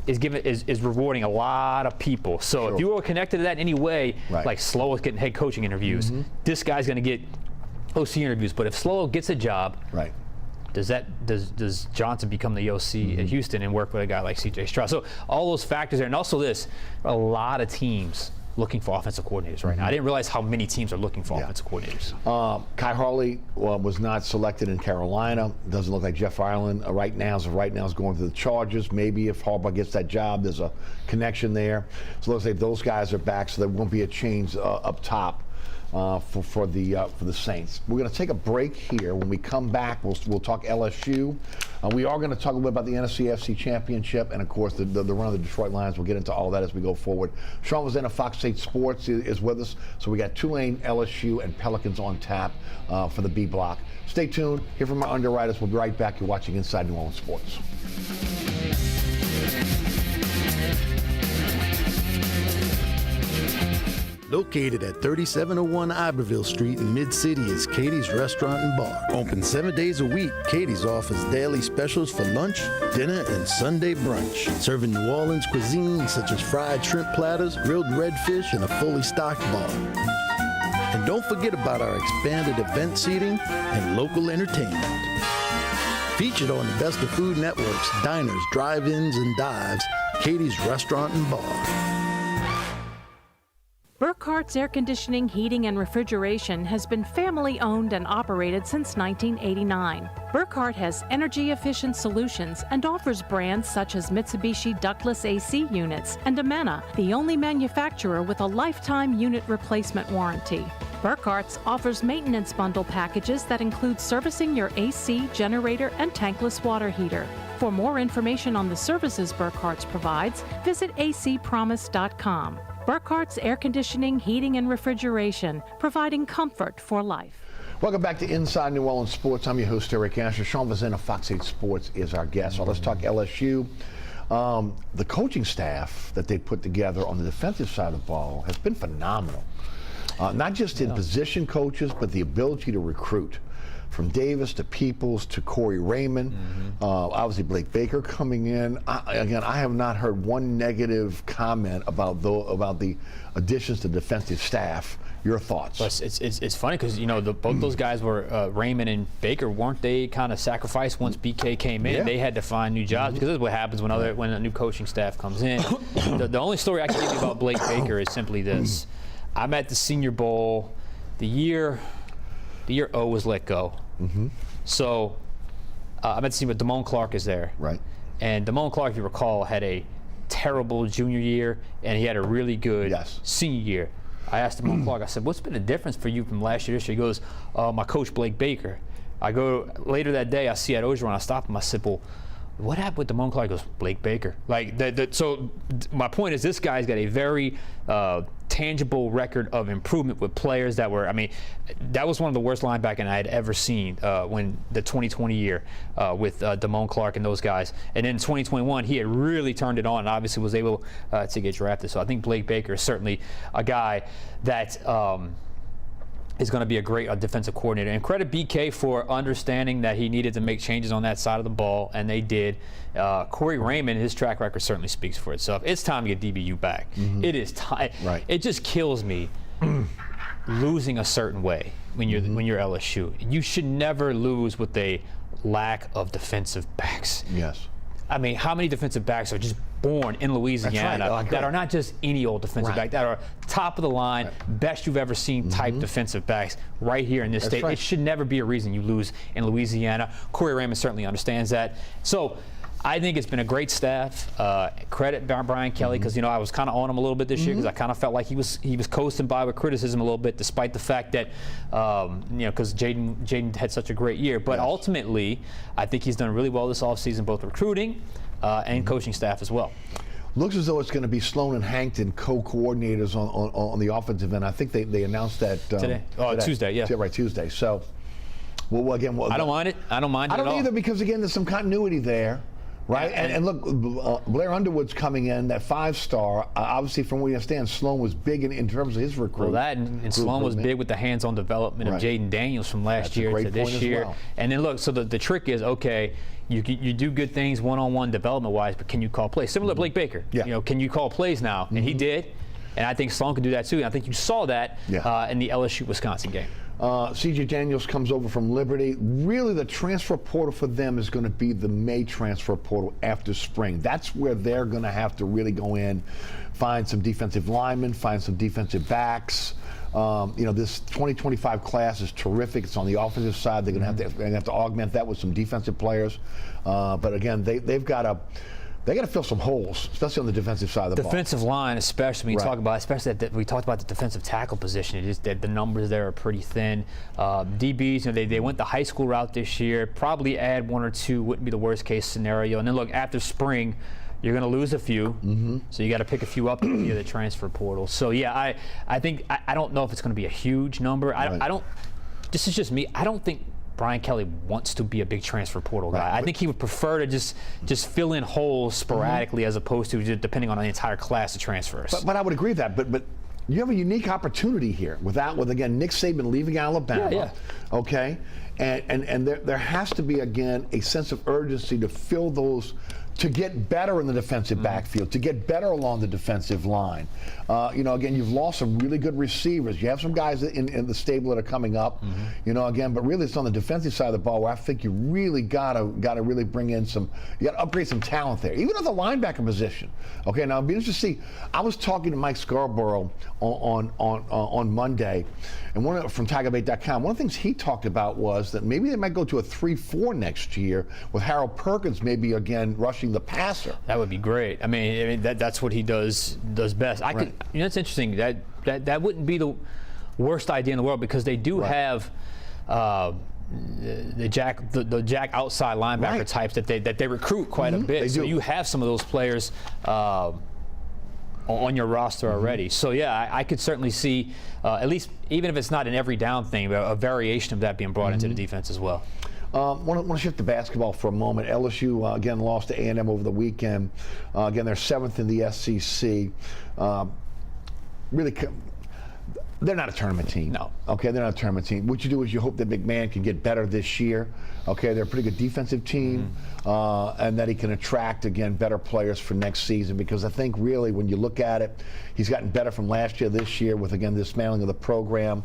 Is rewarding a lot of people. So if you were connected to that in any way, like Slow is getting head coaching interviews, this guy's going to get OC interviews. But if Slow gets a job, does Johnson become the OC at Houston and work with a guy like C.J. Stroud? So all those factors there, and also a lot of teams looking for offensive coordinators right now. I didn't realize how many teams are looking for offensive coordinators. Kai Harley was not selected in Carolina. Doesn't look like Jeff Ireland right now is going to the Chargers. Maybe if Harbaugh gets that job, there's a connection there. So it looks like those guys are back, so there won't be a change up top for the Saints. We're going to take a break here. When we come back, we'll talk LSU. We are going to talk a little bit about the NFC Championship and, of course, the run of the Detroit Lions. We'll get into all that as we go forward. Sean Fazende of Fox 8 Sports is with us. So we got Tulane, LSU, and Pelicans on tap for the B block. Stay tuned. Hear from our underwriters. We'll be right back. You're watching Inside New Orleans Sports. Located at 3701 Iberville Street in Mid-City is Katie's Restaurant and Bar. Open 7 days a week, Katie's offers daily specials for lunch, dinner, and Sunday brunch. Serving New Orleans cuisine such as fried shrimp platters, grilled redfish, and a fully stocked bar. And don't forget about our expanded event seating and local entertainment. Featured on the Best of Food Network's diners, drive-ins, and dives, Katie's Restaurant and Bar. Burkhart's Air Conditioning, Heating, and Refrigeration has been family-owned and operated since 1989. Burkhart has energy-efficient solutions and offers brands such as Mitsubishi ductless AC units and Amana, the only manufacturer with a lifetime unit replacement warranty. Burkhart's offers maintenance bundle packages that include servicing your AC, generator, and tankless water heater. For more information on the services Burkhart's provides, visit acpromise.com. Burkhart's Air Conditioning, Heating, and Refrigeration, providing comfort for life. Welcome back to Inside New Orleans Sports. I'm your host, Eric Asher. Sean Fazende of Fox 8 Sports is our guest. So let's talk LSU. The coaching staff that they put together on the defensive side of the ball has been phenomenal. Not just in position coaches, but the ability to recruit. From Davis to Peoples to Corey Raymond, obviously Blake Baker coming in. I have not heard one negative comment about the additions to defensive staff. Your thoughts? But it's funny because both those guys were Raymond and Baker, weren't they? Kind of sacrificed once BK came in. Yeah. They had to find new jobs because this is what happens when a new coaching staff comes in. The only story I can give you about Blake Baker is simply this: I'm at the Senior Bowl, the year O was let go. So I'm at the Senior Bowl. Damone Clark is there. Right. And Damone Clark, if you recall, had a terrible junior year, and he had a really good senior year. I asked Damone Clark, I said, what's been the difference for you from last year to this year? He goes, my coach, Blake Baker. I go later that day, I see at Ogeron, I stop him, I said, well, what happened with Damone Clark? He goes, Blake Baker. So my point is, this guy's got a very tangible record of improvement with players that were, that was one of the worst linebackers I had ever seen when the 2020 year with Damone Clark and those guys. And in 2021, he had really turned it on and obviously was able to get drafted. So I think Blake Baker is certainly a guy that is going to be a great defensive coordinator. And credit BK for understanding that he needed to make changes on that side of the ball, and they did. Corey Raymond, his track record certainly speaks for itself. It's time to get DBU back. It is time. Right. It just kills me losing a certain way when you're LSU. You should never lose with a lack of defensive backs. Yes. How many defensive backs are just born in Louisiana that are not just any old defensive back, that are top of the line, best you've ever seen type defensive backs right here in this state. It should never be a reason you lose in Louisiana. Corey Raymond certainly understands that. So I think it's been a great staff. Credit Brian Kelly because I was kind of on him a little bit this year because I kind of felt like he was coasting by with criticism a little bit, despite the fact that because Jaden had such a great year. But ultimately, I think he's done really well this offseason, both recruiting and coaching staff as well. Looks as though it's going to be Sloan and Hankton co-coordinators on the offensive end. I think they announced that today. Tuesday, yeah. Right, Tuesday. So, again, I don't mind it. I don't mind it at all. I don't either because, again, there's some continuity there. Right, and look, Blair Underwood's coming in, that 5-star. Obviously, from what you understand, Sloan was big in terms of his recruitment. Well, that and Sloan was big with the hands-on development of Jaden Daniels from last year to this year. Well. And then look, so the trick is, okay, you do good things one-on-one development-wise, but can you call plays? Similar to Blake Baker. Yeah. Can you call plays now? And he did. And I think Sloan can do that too. And I think you saw that in the LSU-Wisconsin game. C.J. Daniels comes over from Liberty. Really, the transfer portal for them is going to be the May transfer portal after spring. That's where they're going to have to really go in, find some defensive linemen, find some defensive backs. This 2025 class is terrific. It's on the offensive side. They're going to have to augment that with some defensive players. But again, they've got to. They got to fill some holes, especially on the defensive side of the ball. Defensive line, especially when you talk about, especially that we talked about the defensive tackle position. It is that the numbers there are pretty thin. DBs, they went the high school route this year. Probably add 1 or 2 wouldn't be the worst case scenario. And then look, after spring, you're going to lose a few. So you got to pick a few up via the transfer portal. So yeah, I think I don't know if it's going to be a huge number. I don't. This is just me. I don't think Brian Kelly wants to be a big transfer portal guy. I think he would prefer to just fill in holes sporadically as opposed to just depending on the entire class of transfers. But I would agree with that. But you have a unique opportunity here with again Nick Saban leaving Alabama. Yeah. Okay, and there has to be again a sense of urgency to fill those, to get better in the defensive backfield, to get better along the defensive line. Again, you've lost some really good receivers. You have some guys in the stable that are coming up. Again, but really it's on the defensive side of the ball where I think you really gotta really bring in you gotta upgrade some talent there, even at the linebacker position. Okay, now it'll be interesting to see. I was talking to Mike Scarborough on Monday, and from TigerBait.com. One of the things he talked about was that maybe they might go to a 3-4 next year with Harold Perkins maybe again rushing the passer. That would be great. I mean that's what he does best. It's interesting that wouldn't be the worst idea in the world, because they do have the jack outside linebacker types that they recruit quite a bit. So you have some of those players on your roster already. So yeah, I could certainly see at least, even if it's not an every down thing, a variation of that being brought into the defense as well. Want to shift to basketball for a moment. LSU again lost to A&M over the weekend. Again, they're 7th in the SEC. Really, they're not a tournament team. No. Okay, they're not a tournament team. What you do is you hope that McMahon can get better this year. Okay, they're a pretty good defensive team, and that he can attract, again, better players for next season, because I think really when you look at it, he's gotten better from last year, this year, with, again, dismantling of the program.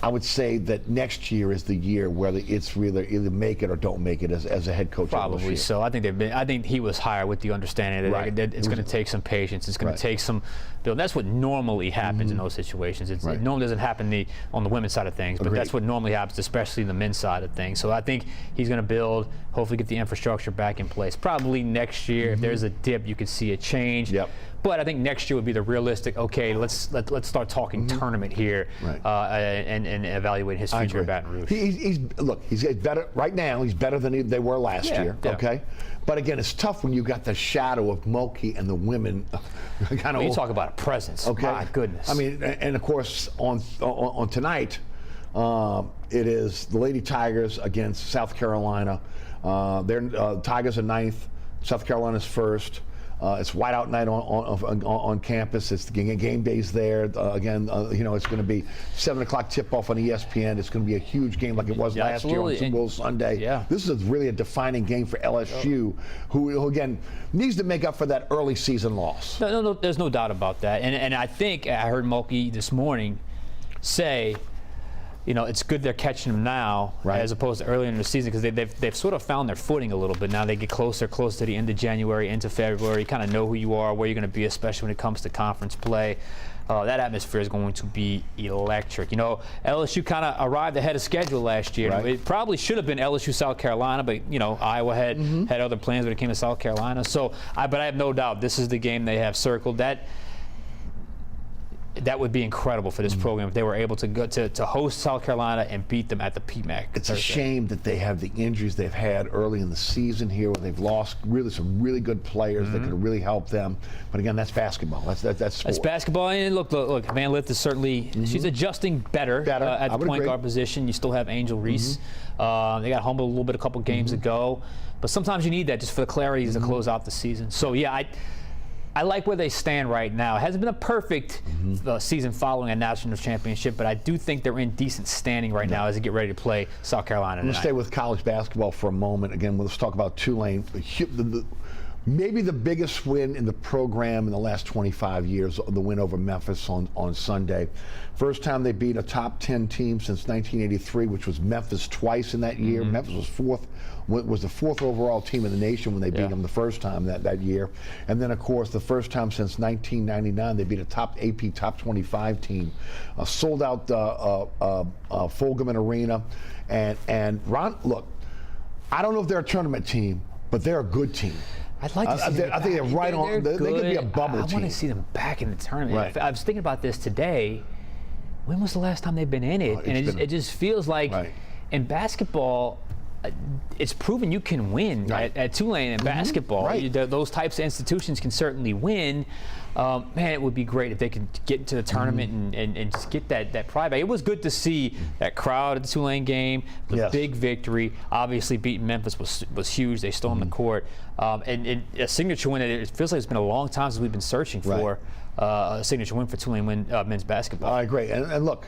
I would say that next year is the year where it's really either make it or don't make it as a head coach. Probably so. I think he was hired with the understanding that it's going to take some patience. It's going to take some build. That's what normally happens in those situations. It normally doesn't happen on the women's side of things, but that's what normally happens, especially in the men's side of things. So I think he's going to build, hopefully get the infrastructure back in place. Probably next year, if there's a dip, you could see a change. Yep. But I think next year would be the realistic. Okay, let's start talking tournament here, and evaluate his future at Baton Rouge. He's better right now. He's better than they were last year. Yeah. Okay, but again, it's tough when you got the shadow of Mulkey and the women. Well, you talk about a presence. Okay, my goodness. I mean, and of course on tonight, it is the Lady Tigers against South Carolina. Tigers are 9th. South Carolina's 1st. It's whiteout night on campus. It's game days there. Again, it's going to be 7 o'clock tip-off on ESPN. It's going to be a huge game like it was last year on Super Bowl Sunday. Yeah. This is really a defining game for LSU, who again needs to make up for that early season loss. No, there's no doubt about that. And I think I heard Mulkey this morning say, it's good they're catching them now as opposed to earlier in the season, because they've sort of found their footing a little bit. Now they get closer to the end of January, into February. You kind of know who you are, where you're going to be, especially when it comes to conference play. That atmosphere is going to be electric. LSU kind of arrived ahead of schedule last year. It probably should have been LSU South Carolina, but Iowa had other plans when it came to South Carolina. So, but I have no doubt this is the game they have circled. That would be incredible for this program if they were able to go to host South Carolina and beat them at the PMAC. It's a shame that they have the injuries they've had early in the season here, where they've lost some really good players that could really help them. But again, that's basketball. That's sport. That's basketball. And look, Van Lith is certainly she's adjusting better at the point guard position. You still have Angel Reese. They got humbled a little bit a couple games ago, but sometimes you need that just for the clarity to close out the season. So yeah, I like where they stand right now. It hasn't been a perfect season following a national championship, but I do think they're in decent standing right now as they get ready to play South Carolina tonight. Let's stay with college basketball for a moment. Again, let's talk about Tulane. Maybe the biggest win in the program in the last 25 years, the win over Memphis on Sunday. First time they beat a top 10 team since 1983, which was Memphis twice in that year. Memphis was the 4th overall team in the nation when they beat them the first time that year. And then, of course, the first time since 1999, they beat a AP top 25 team. Sold out Fulgham Arena. And Ron, look, I don't know if they're a tournament team, but they're a good team. I'd like to see them I think they're right on. They could be a bubble team. I want to see them back in the tournament. I was thinking about this today. When was the last time they've been in it? And it just feels like in basketball, it's proven you can win at Tulane in basketball. Those types of institutions can certainly win. Man, it would be great if they could get into the tournament and just get that pride back. It was good to see that crowd at the Tulane game. The big victory. Obviously, beating Memphis was huge. They stormed the court. And a signature win that it feels like it's been a long time since we've been searching for. a signature win for Tulane men's basketball. All right, great. And look,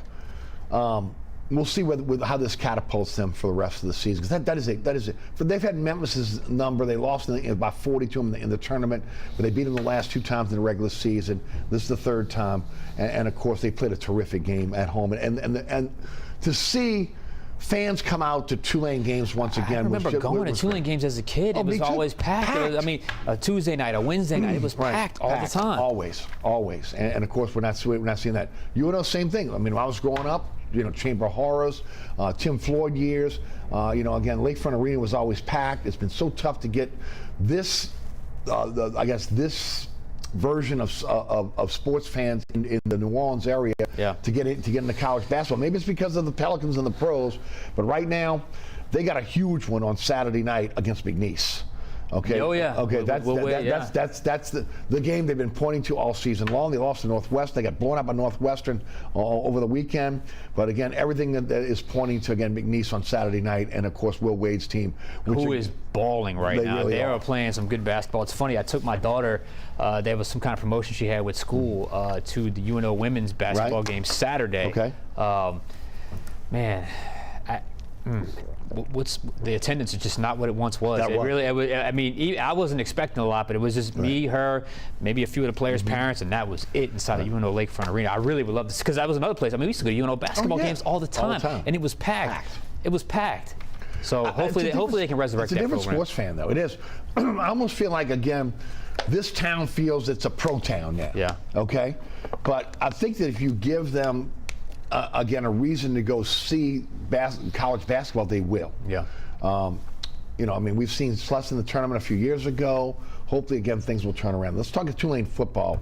we'll see how this catapults them for the rest of the season. Because that is it. They've had Memphis's number. They lost by 40 to them in the tournament, but they beat them the last 2 times in the regular season. This is the 3rd time, and of course they played a terrific game at home. And to see fans come out to Tulane games once again. I remember going to Tulane games as a kid. It was always packed. I mean, a Tuesday night, a Wednesday night, it was packed all the time. Always. And of course, we're not seeing that. UNO, same thing. I mean, when I was growing up, Chamber of Horrors, Tim Floyd years, again, Lakefront Arena was always packed. It's been so tough to get this, this version of sports fans in the New Orleans area to get into college basketball. Maybe it's because of the Pelicans and the pros, but right now they got a huge one on Saturday night against McNeese. Okay. Oh yeah. Okay. That's the game they've been pointing to all season long. They lost to Northwest. They got blown out by Northwestern over the weekend. But again, everything that is pointing to McNeese on Saturday night, and of course Will Wade's team, who is balling right now. Really they are playing some good basketball. It's funny. I took my daughter. There was some kind of promotion she had with school to the UNO women's basketball game Saturday. Okay. Man. What's the attendance is just not what it once was. I mean, I wasn't expecting a lot, but it was just me, her, maybe a few of the players' parents, and that was it inside of UNO Lakefront Arena. I really would love this because that was another place. I mean, we used to go to UNO basketball games all the time, and it was packed. It was packed. So hopefully they can resurrect that program. It's a different sports fan, though. It is. I almost feel like, again, this town feels it's a pro town now. Yeah. Okay? But I think that if you give them again, a reason to go see college basketball, they will. Yeah. I mean, we've seen Sluss in the tournament a few years ago. Hopefully, again, things will turn around. Let's talk to Tulane football.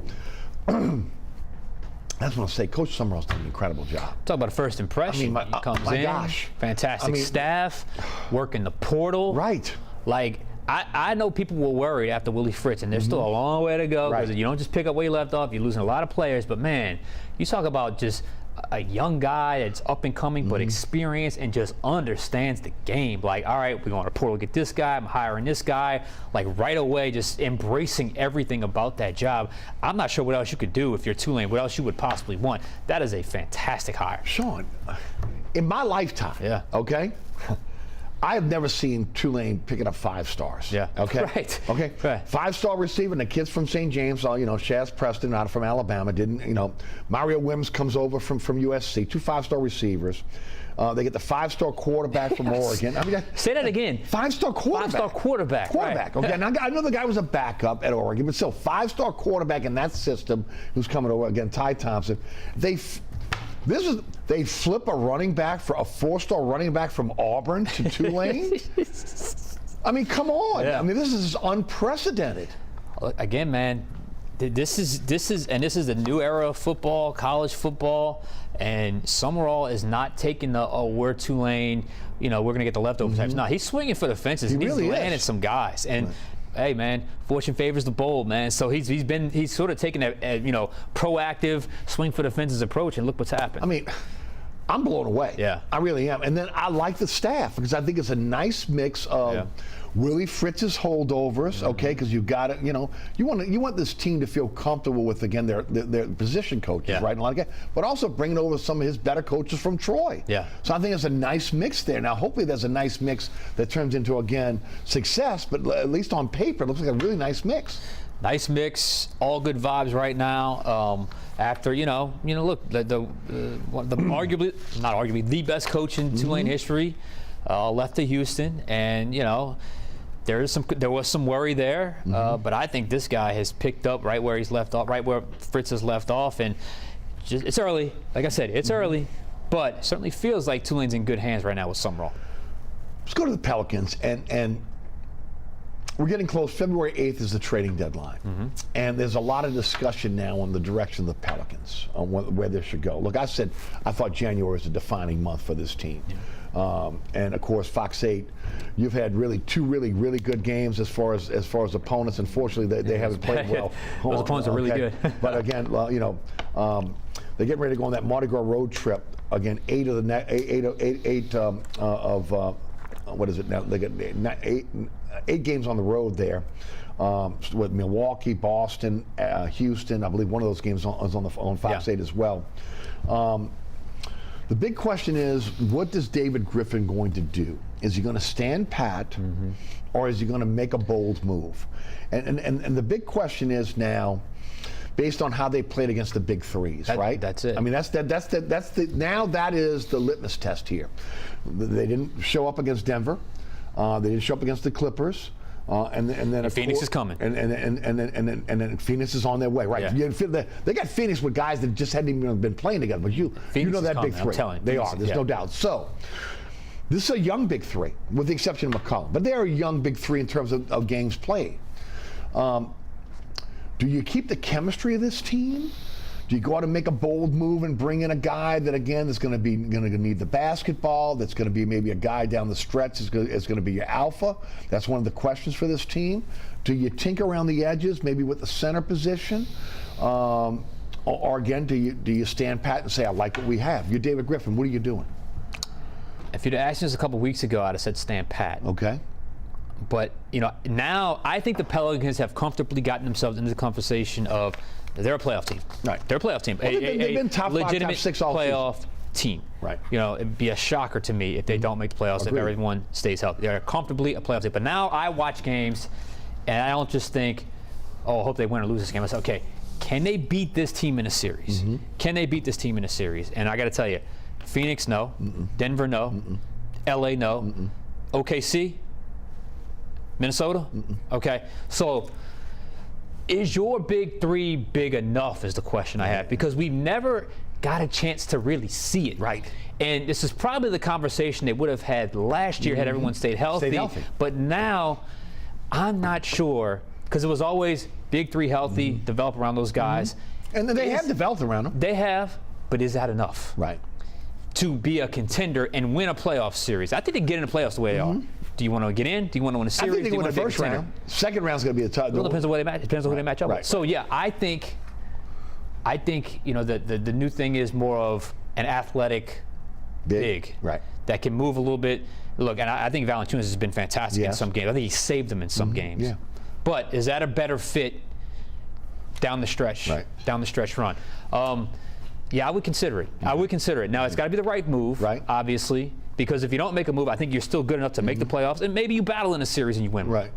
That's what I'll say. Coach Summerall's done an incredible job. Talk about a first impression. I mean, he comes in, fantastic staff, working the portal. Right. Like, I know people were worried after Willie Fritz, and there's still a long way to go because you don't just pick up where you left off. You're losing a lot of players. But, man, you talk about just a young guy that's up and coming but experienced and just understands the game. Like, all right, we're going to portal, get this guy, I'm hiring this guy. Like, right away, just embracing everything about that job. I'm not sure what else you could do if you're Tulane, what else you would possibly want. That is a fantastic hire. Sean, in my lifetime, okay, I have never seen Tulane picking up 5 stars. Yeah. Okay. Right. Okay. Right. 5-star receiver, and the kids from St. James, Shaz Preston out from Alabama, Mario Wims comes over from USC, 2 5-star receivers. They get the 5-star quarterback from Oregon. I mean, say that again. 5-star quarterback. 5-star quarterback. Quarterback. Right. Okay. Now, I know the guy was a backup at Oregon, but still, 5-star quarterback in that system who's coming over again. Ty Thompson. They flip a running back for a 4-star running back from Auburn to Tulane. I mean, come on. Yeah. I mean, this is unprecedented. Again, man, this is the new era of football, college football, and Summerall is not taking we're Tulane, we're going to get the leftover types. No, he's swinging for the fences. He and really he's landing is. some guys. And hey, man, fortune favors the bold, man. So he's sort of taking a proactive swing for the fences approach, and look what's happened. I mean, I'm blown away. Yeah. I really am. And then I like the staff because I think it's a nice mix of Willie Fritz's holdovers, okay, because you got it, you want this team to feel comfortable with, again, their position coaches, right? And a lot of guys, but also bringing over some of his better coaches from Troy. Yeah. So I think it's a nice mix there. Now, hopefully there's a nice mix that turns into, again, success, but at least on paper, it looks like a really nice mix. Nice mix, all good vibes right now. After look, the arguably, not arguably, the best coach in Tulane history left to Houston, and there was some worry there, but I think this guy has picked up right where he's left off, right where Fritz has left off, and it's early. Like I said, it's early, but it certainly feels like Tulane's in good hands right now with Summerall. Let's go to the Pelicans, and we're getting close. February 8th is the trading deadline. And there's a lot of discussion now on the direction of the Pelicans, on where they should go. Look, I thought January is a defining month for this team. And of course, Fox 8, you've had two really good games as far as opponents. Unfortunately, they haven't played well. Those opponents are really good. But again, they're getting ready to go on that Mardi Gras road trip. Again, 8 of what is it now? They got 8 games on the road there. with Milwaukee, Boston, Houston. I believe one of those games was on Fox 8 as well. The big question is, what is David Griffin going to do? Is he going to stand pat, or is he going to make a bold move? And the big question is now, based on how they played against the big threes, right? That's it. I mean, now that is the litmus test here. They didn't show up against Denver. They didn't show up against the Clippers. And then Phoenix is coming. And then Phoenix is on their way, right? Yeah. They got Phoenix with guys that just hadn't even been playing together. But you know that big three. I'm telling you, they Phoenix, are. There's no doubt. So this is a young big three, with the exception of McCollum. But they are a young big three in terms of games played. Do you keep the chemistry of this team? Do you go out and make a bold move and bring in a guy that, again, is going to need the basketball, that's going to be maybe a guy down the stretch is going to be your alpha? That's one of the questions for this team. Do you tinker around the edges, maybe with the center position? Or again, do you stand pat and say, I like what we have? You're David Griffin. What are you doing? If you'd asked us a couple weeks ago, I'd have said stand pat. Okay. But, now I think the Pelicans have comfortably gotten themselves into the conversation of they're a playoff team. Right. They're a playoff team. Well, they've been top 5, legitimate top 6 all playoff team. Right. It'd be a shocker to me if they don't make the playoffs, Agreed. if everyone stays healthy. They're comfortably a playoff team. But now I watch games, and I don't just think, I hope they win or lose this game. I say, okay, can they beat this team in a series? Can they beat this team in a series? And I got to tell you, Phoenix, no. Denver, no. LA, no. OKC, Minnesota? Okay. So is your big three big enough is the question I have, because we've never got a chance to really see it. Right. And this is probably the conversation they would have had last year had everyone stayed healthy. But now I'm not sure, because it was always big three healthy, develop around those guys. And they have developed around them. They have, but is that enough? Right. To be a contender and win a playoff series? I think they get in the playoffs the way they are. Do you want to get in? Do you want to win a series? I think they can win the first round. Second round's going to be a tough. Well, it depends on where they match. It depends on who they match up Right. with. So yeah, I think the new thing is more of an athletic big right, that can move a little bit. Look, and I think Valanciunas has been fantastic in some games. I think he saved them in some games. Yeah. But is that a better fit down the stretch? Right. Down the stretch run. Yeah, I would consider it. I would consider it. Now, it's got to be the right move, obviously, because if you don't make a move, I think you're still good enough to make the playoffs, and maybe you battle in a series and you win. Right.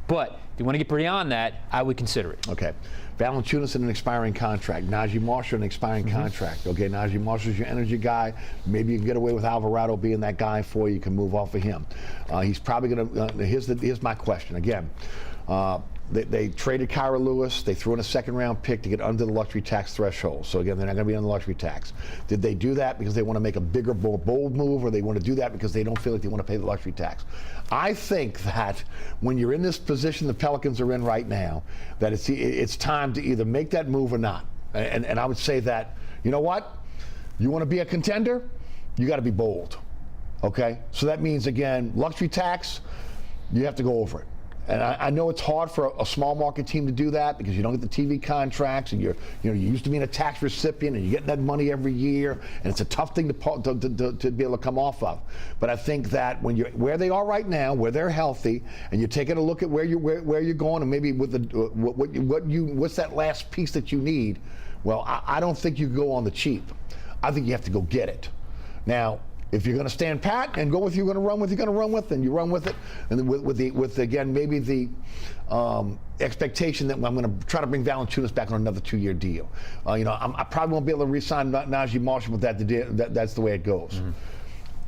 But if you want to get beyond that, I would consider it. Okay. Valanciunas in an expiring contract. Najee Marshall in an expiring contract. Okay, Najee Marshall's your energy guy. Maybe you can get away with Alvarado being that guy for you. You can move off of him. He's probably going to. Here's my question again. They traded Kyra Lewis. They threw in a second-round pick to get under the luxury tax threshold. So again, they're not going to be on the luxury tax. Did they do that because they want to make a bigger, more bold move, or they want to do that because they don't feel like they want to pay the luxury tax? I think that when you're in this position the Pelicans are in right now, that it's time to either make that move or not. And I would say that, you know what? You want to be a contender? You got to be bold. Okay? So that means, again, luxury tax, you have to go over it. And I know it's hard for a small market team to do that because you don't get the TV contracts, and you're used to being a tax recipient, and you're getting that money every year, and it's a tough thing to be able to come off of. But I think that when you're where they are right now, where they're healthy, and you're taking a look at where you're going, and maybe with what's that last piece that you need. Well, I don't think you go on the cheap. I think you have to go get it. Now, if you're going to stand pat and go with you're going to run with, then you run with it. And with again, maybe the expectation that I'm going to try to bring Valanciunas back on another 2-year deal. I probably won't be able to re-sign Najee Marshall, but that's the way it goes.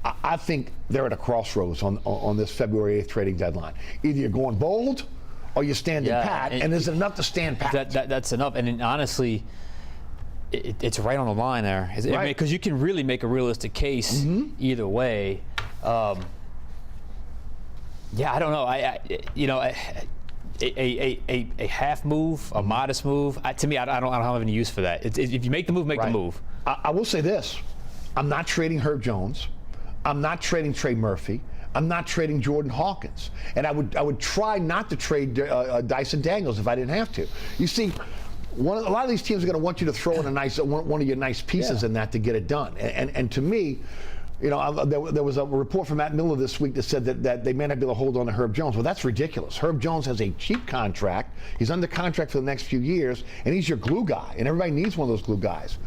I think they're at a crossroads on this February 8th trading deadline. Either you're going bold or you're standing pat, and is it enough to stand pat? That's enough. And honestly, it's right on the line there, because you can really make a realistic case either way. I don't know. A half move, a modest move. To me, I don't have any use for that. If you make the move, make the move. I will say this: I'm not trading Herb Jones. I'm not trading Trey Murphy. I'm not trading Jordan Hawkins. And I would try not to trade Dyson Daniels if I didn't have to. You see, a lot of these teams are going to want you to throw in one of your nice pieces in that to get it done. And to me, You know, there was a report from Matt Miller this week that said that they may not be able to hold on to Herb Jones. Well, that's ridiculous. Herb Jones has a cheap contract. He's under contract for the next few years, and he's your glue guy, and everybody needs one of those glue guys.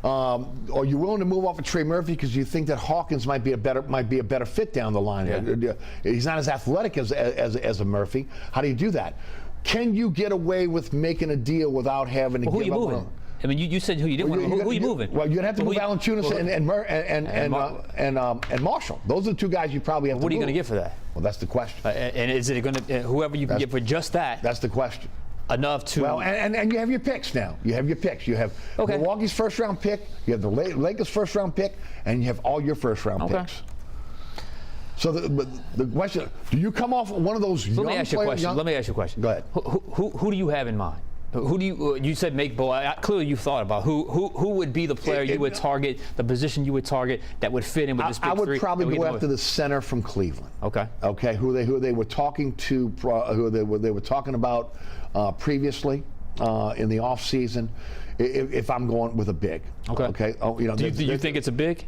Are you willing to move off of Trey Murphy because you think that Hawkins might be a better fit down the line? Yeah. He's not as athletic as a Murphy. How do you do that? Can you get away with making a deal without having to who give are you up? moving? I mean, you said who you didn't want. Who are you moving? Well, you'd have to move Valanciunas and Marshall. Those are the two guys you probably have to move. What are you going to get for that? Well, that's the question. And is it going to whoever you can get for just that? That's the question. Enough to. Well, and you have your picks now. You have your picks. You have Milwaukee's first-round pick. You have the Lakers' first-round pick, and you have all your first-round picks. So the question: do you come off one of those young players? Let me ask you a question. Go ahead. Who do you have in mind? Who do you said make bowl? Clearly you've thought about who would be the player you would target, the position you would target that would fit in with this big three? I would probably go after the center from Cleveland. Okay. Who they were talking to, who they were talking about previously in the off season. If I'm going with a big. Okay. Oh, you know. Do you think it's a big?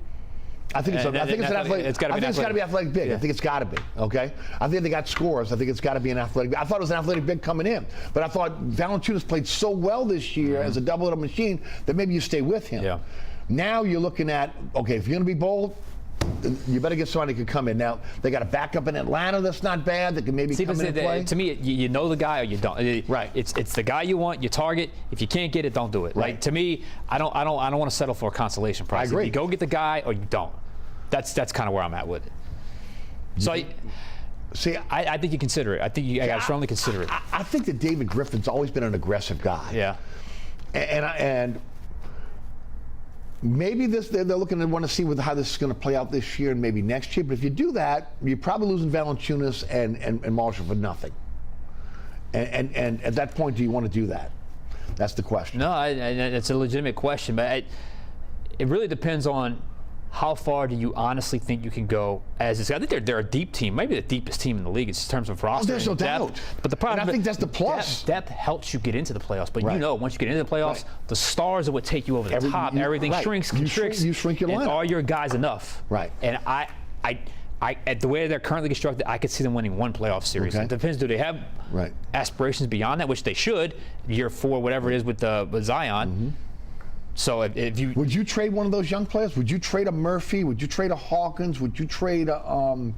I think it's an athletic. It's got to be athletic big. Yeah. I think it's got to be. Okay. I think they got scores. I think it's got to be an athletic. I thought it was an athletic big coming in, but I thought Valanciunas played so well this year as a double-double machine that maybe you stay with him. Yeah. Now you're looking at if you're going to be bold, you better get somebody who can come in. Now they got a backup in Atlanta that's not bad that can maybe come in and play. To me, you know the guy or you don't. Right. It's the guy you want. You target. If you can't get it, don't do it. Right. Like, to me, I don't want to settle for a consolation prize. I agree. You go get the guy or you don't. That's kind of where I'm at with it. So I think you consider it. I think you got to strongly consider it. I think that David Griffin's always been an aggressive guy. Yeah. And maybe they're looking to want to see how this is going to play out this year and maybe next year. But if you do that, you're probably losing Valanciunas and Marshall for nothing. And at that point, do you want to do that? That's the question. No, it's a legitimate question, but it really depends on how far do you honestly think you can go as this? I think they're a deep team, maybe the deepest team in the league in terms of roster. There's no depth. doubt. But the problem, I think that's the plus. Depth helps you get into the playoffs. But once you get into the playoffs, the stars are what take you over the top. Everything shrinks, constricts. You shrink your lineup. Are your guys enough? Right. And at the way they're currently constructed, I could see them winning one playoff series. It depends. Do they have aspirations beyond that, which they should, year 4, whatever it is with Zion. Mm-hmm. So if you would you trade one of those young players? Would you trade a Murphy? Would you trade a Hawkins? Would you trade a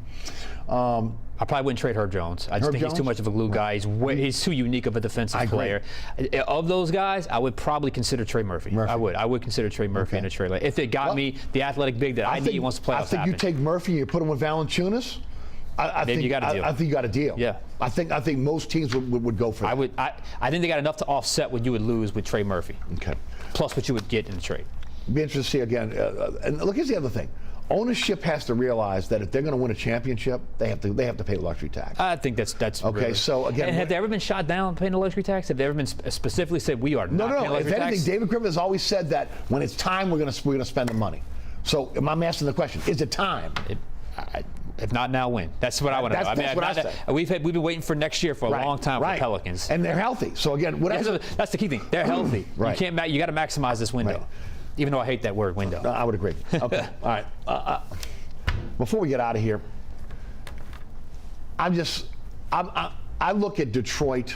I probably wouldn't trade Herb Jones. I just think he's too much of a glue guy. He's too unique of a defensive player. Of those guys, I would probably consider Trey Murphy. I would consider Trey Murphy in a trade. If it got me the athletic big that I need once the playoffs happen. I think you take Murphy and you put him with Valanciunas. I think you got a deal. I think you got a deal. Yeah. I think most teams would go for that. I think they got enough to offset what you would lose with Trey Murphy. Okay. Plus what you would get in the trade. Be interested to see again. And look, here's the other thing. Ownership has to realize that if they're going to win a championship, they have to pay luxury tax. I think that's okay. Really, so again, and have they ever been shot down paying the luxury tax? Have they ever been specifically said we are not paying luxury tax? If anything, David Griffin has always said that when it's time, we're going to spend the money. So I'm asking the question: is it time? If not now, when? That's what I want to know. That's what I say. We've been waiting for next year for a long time for Pelicans, and they're healthy. So again, that's the key thing. They're healthy. Right. You got to maximize this window. Even though I hate that word, window. No, I would agree. Okay. All right. Before we get out of here, I look at Detroit,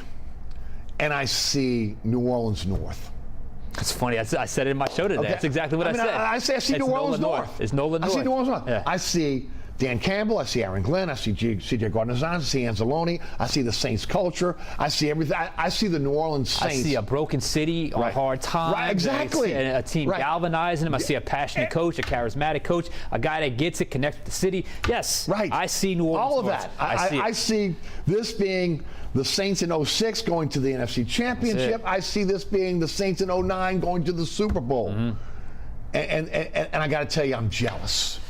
and I see New Orleans North. That's funny. I said it in my show today. Okay. That's exactly what I said. I see New Orleans North. It's Nolan North. I see New Orleans North. Yeah. I see Dan Campbell, I see Aaron Glenn, I see C.J. Gardner-Johnson, I see Anzalone, I see the Saints culture, I see everything. I see the New Orleans Saints. I see a broken city on hard times. Right, exactly. A team galvanizing them. I see a passionate coach, a charismatic coach, a guy that gets it, connected to the city. Yes, I see New Orleans. All of that. I see this being the Saints in 06 going to the NFC Championship. I see this being the Saints in 09 going to the Super Bowl. Mm-hmm. And I got to tell you, I'm jealous.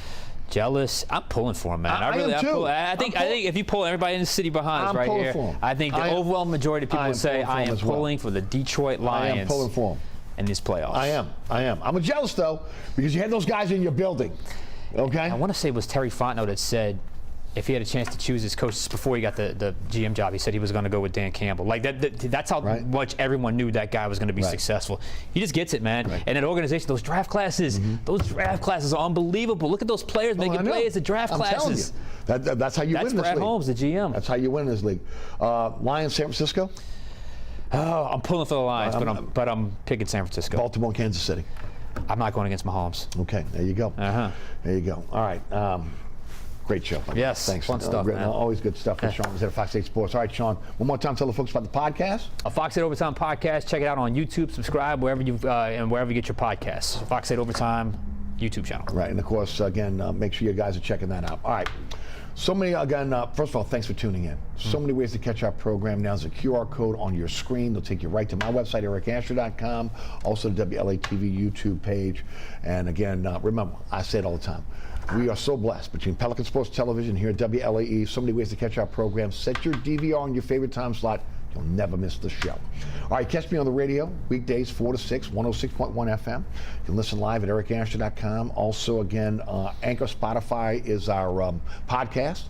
Jealous. I'm pulling for him, man. I am too. I think if you pull everybody in the city behind us right here, I think the overwhelming majority of people would say I am pulling for the Detroit Lions. I am pulling for them in these playoffs. I am. I'm jealous though because you had those guys in your building. Okay. I want to say it was Terry Fontenot that said if he had a chance to choose his coaches before he got the GM job, he said he was going to go with Dan Campbell. Like that's how much everyone knew that guy was going to be successful. He just gets it, man. And that organization, those draft classes, are unbelievable. Look at those players making plays at draft classes. That's how you win this league. That's Brad Holmes, the GM. That's how you win this league. Lions, San Francisco? Oh, I'm pulling for the Lions, but I'm picking San Francisco. Baltimore, Kansas City. I'm not going against Mahomes. Okay, there you go. There you go. All right. Great show. Yes, thanks. Fun stuff, man. Always good stuff with Sean at Fox 8 Sports. All right, Sean, one more time, tell the folks about the podcast. A Fox 8 Overtime podcast. Check it out on YouTube. Subscribe wherever you get your podcasts. Fox 8 Overtime YouTube channel. Right, and of course, again, make sure you guys are checking that out. All right. So many, again, first of all, thanks for tuning in. So many ways to catch our program. Now there's a QR code on your screen. They'll take you right to my website, ericasher.com, also the WLAE-TV YouTube page. And again, remember, I say it all the time. We are so blessed between Pelican Sports Television here at WLAE. So many ways to catch our program. Set your DVR on your favorite time slot. You'll never miss the show. All right, catch me on the radio, weekdays 4 to 6, 106.1 FM. You can listen live at ericasher.com. Also, again, Anchor, Spotify is our podcast.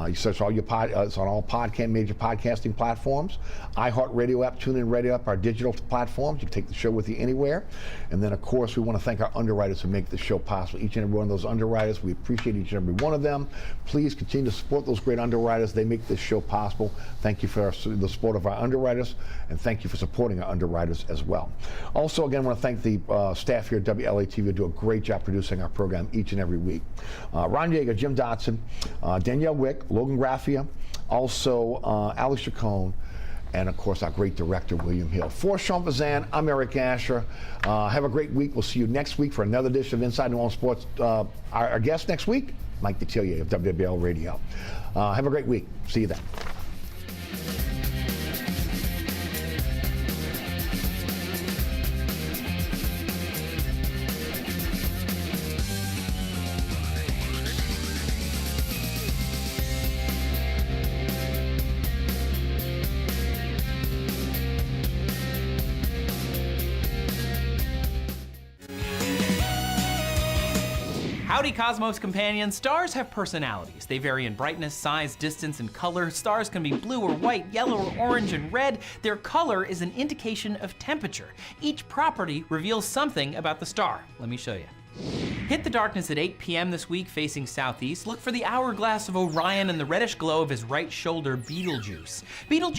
You search all your it's on all major podcasting platforms. iHeartRadio app, TuneIn Radio app, our digital platforms. You can take the show with you anywhere. And then, of course, we want to thank our underwriters who make the show possible. Each and every one of those underwriters, we appreciate each and every one of them. Please continue to support those great underwriters. They make this show possible. Thank you for the support of our underwriters, and thank you for supporting our underwriters as well. Also, again, I want to thank the staff here at WLAE-TV who do a great job producing our program each and every week. Ron Yeager, Jim Dotson, Danielle Wick, Logan Graffia, also Alex Chacon, and of course our great director, William Hill. For Sean Fazende, I'm Eric Asher. Have a great week. We'll see you next week for another edition of Inside New Orleans Sports. Our guest next week, Mike Detillier of WWL Radio. Have a great week. See you then. Howdy Cosmos companions, stars have personalities. They vary in brightness, size, distance, and color. Stars can be blue or white, yellow or orange and red. Their color is an indication of temperature. Each property reveals something about the star. Let me show you. Hit the darkness at 8 p.m. this week facing southeast. Look for the hourglass of Orion and the reddish glow of his right shoulder, Betelgeuse. Betelgeuse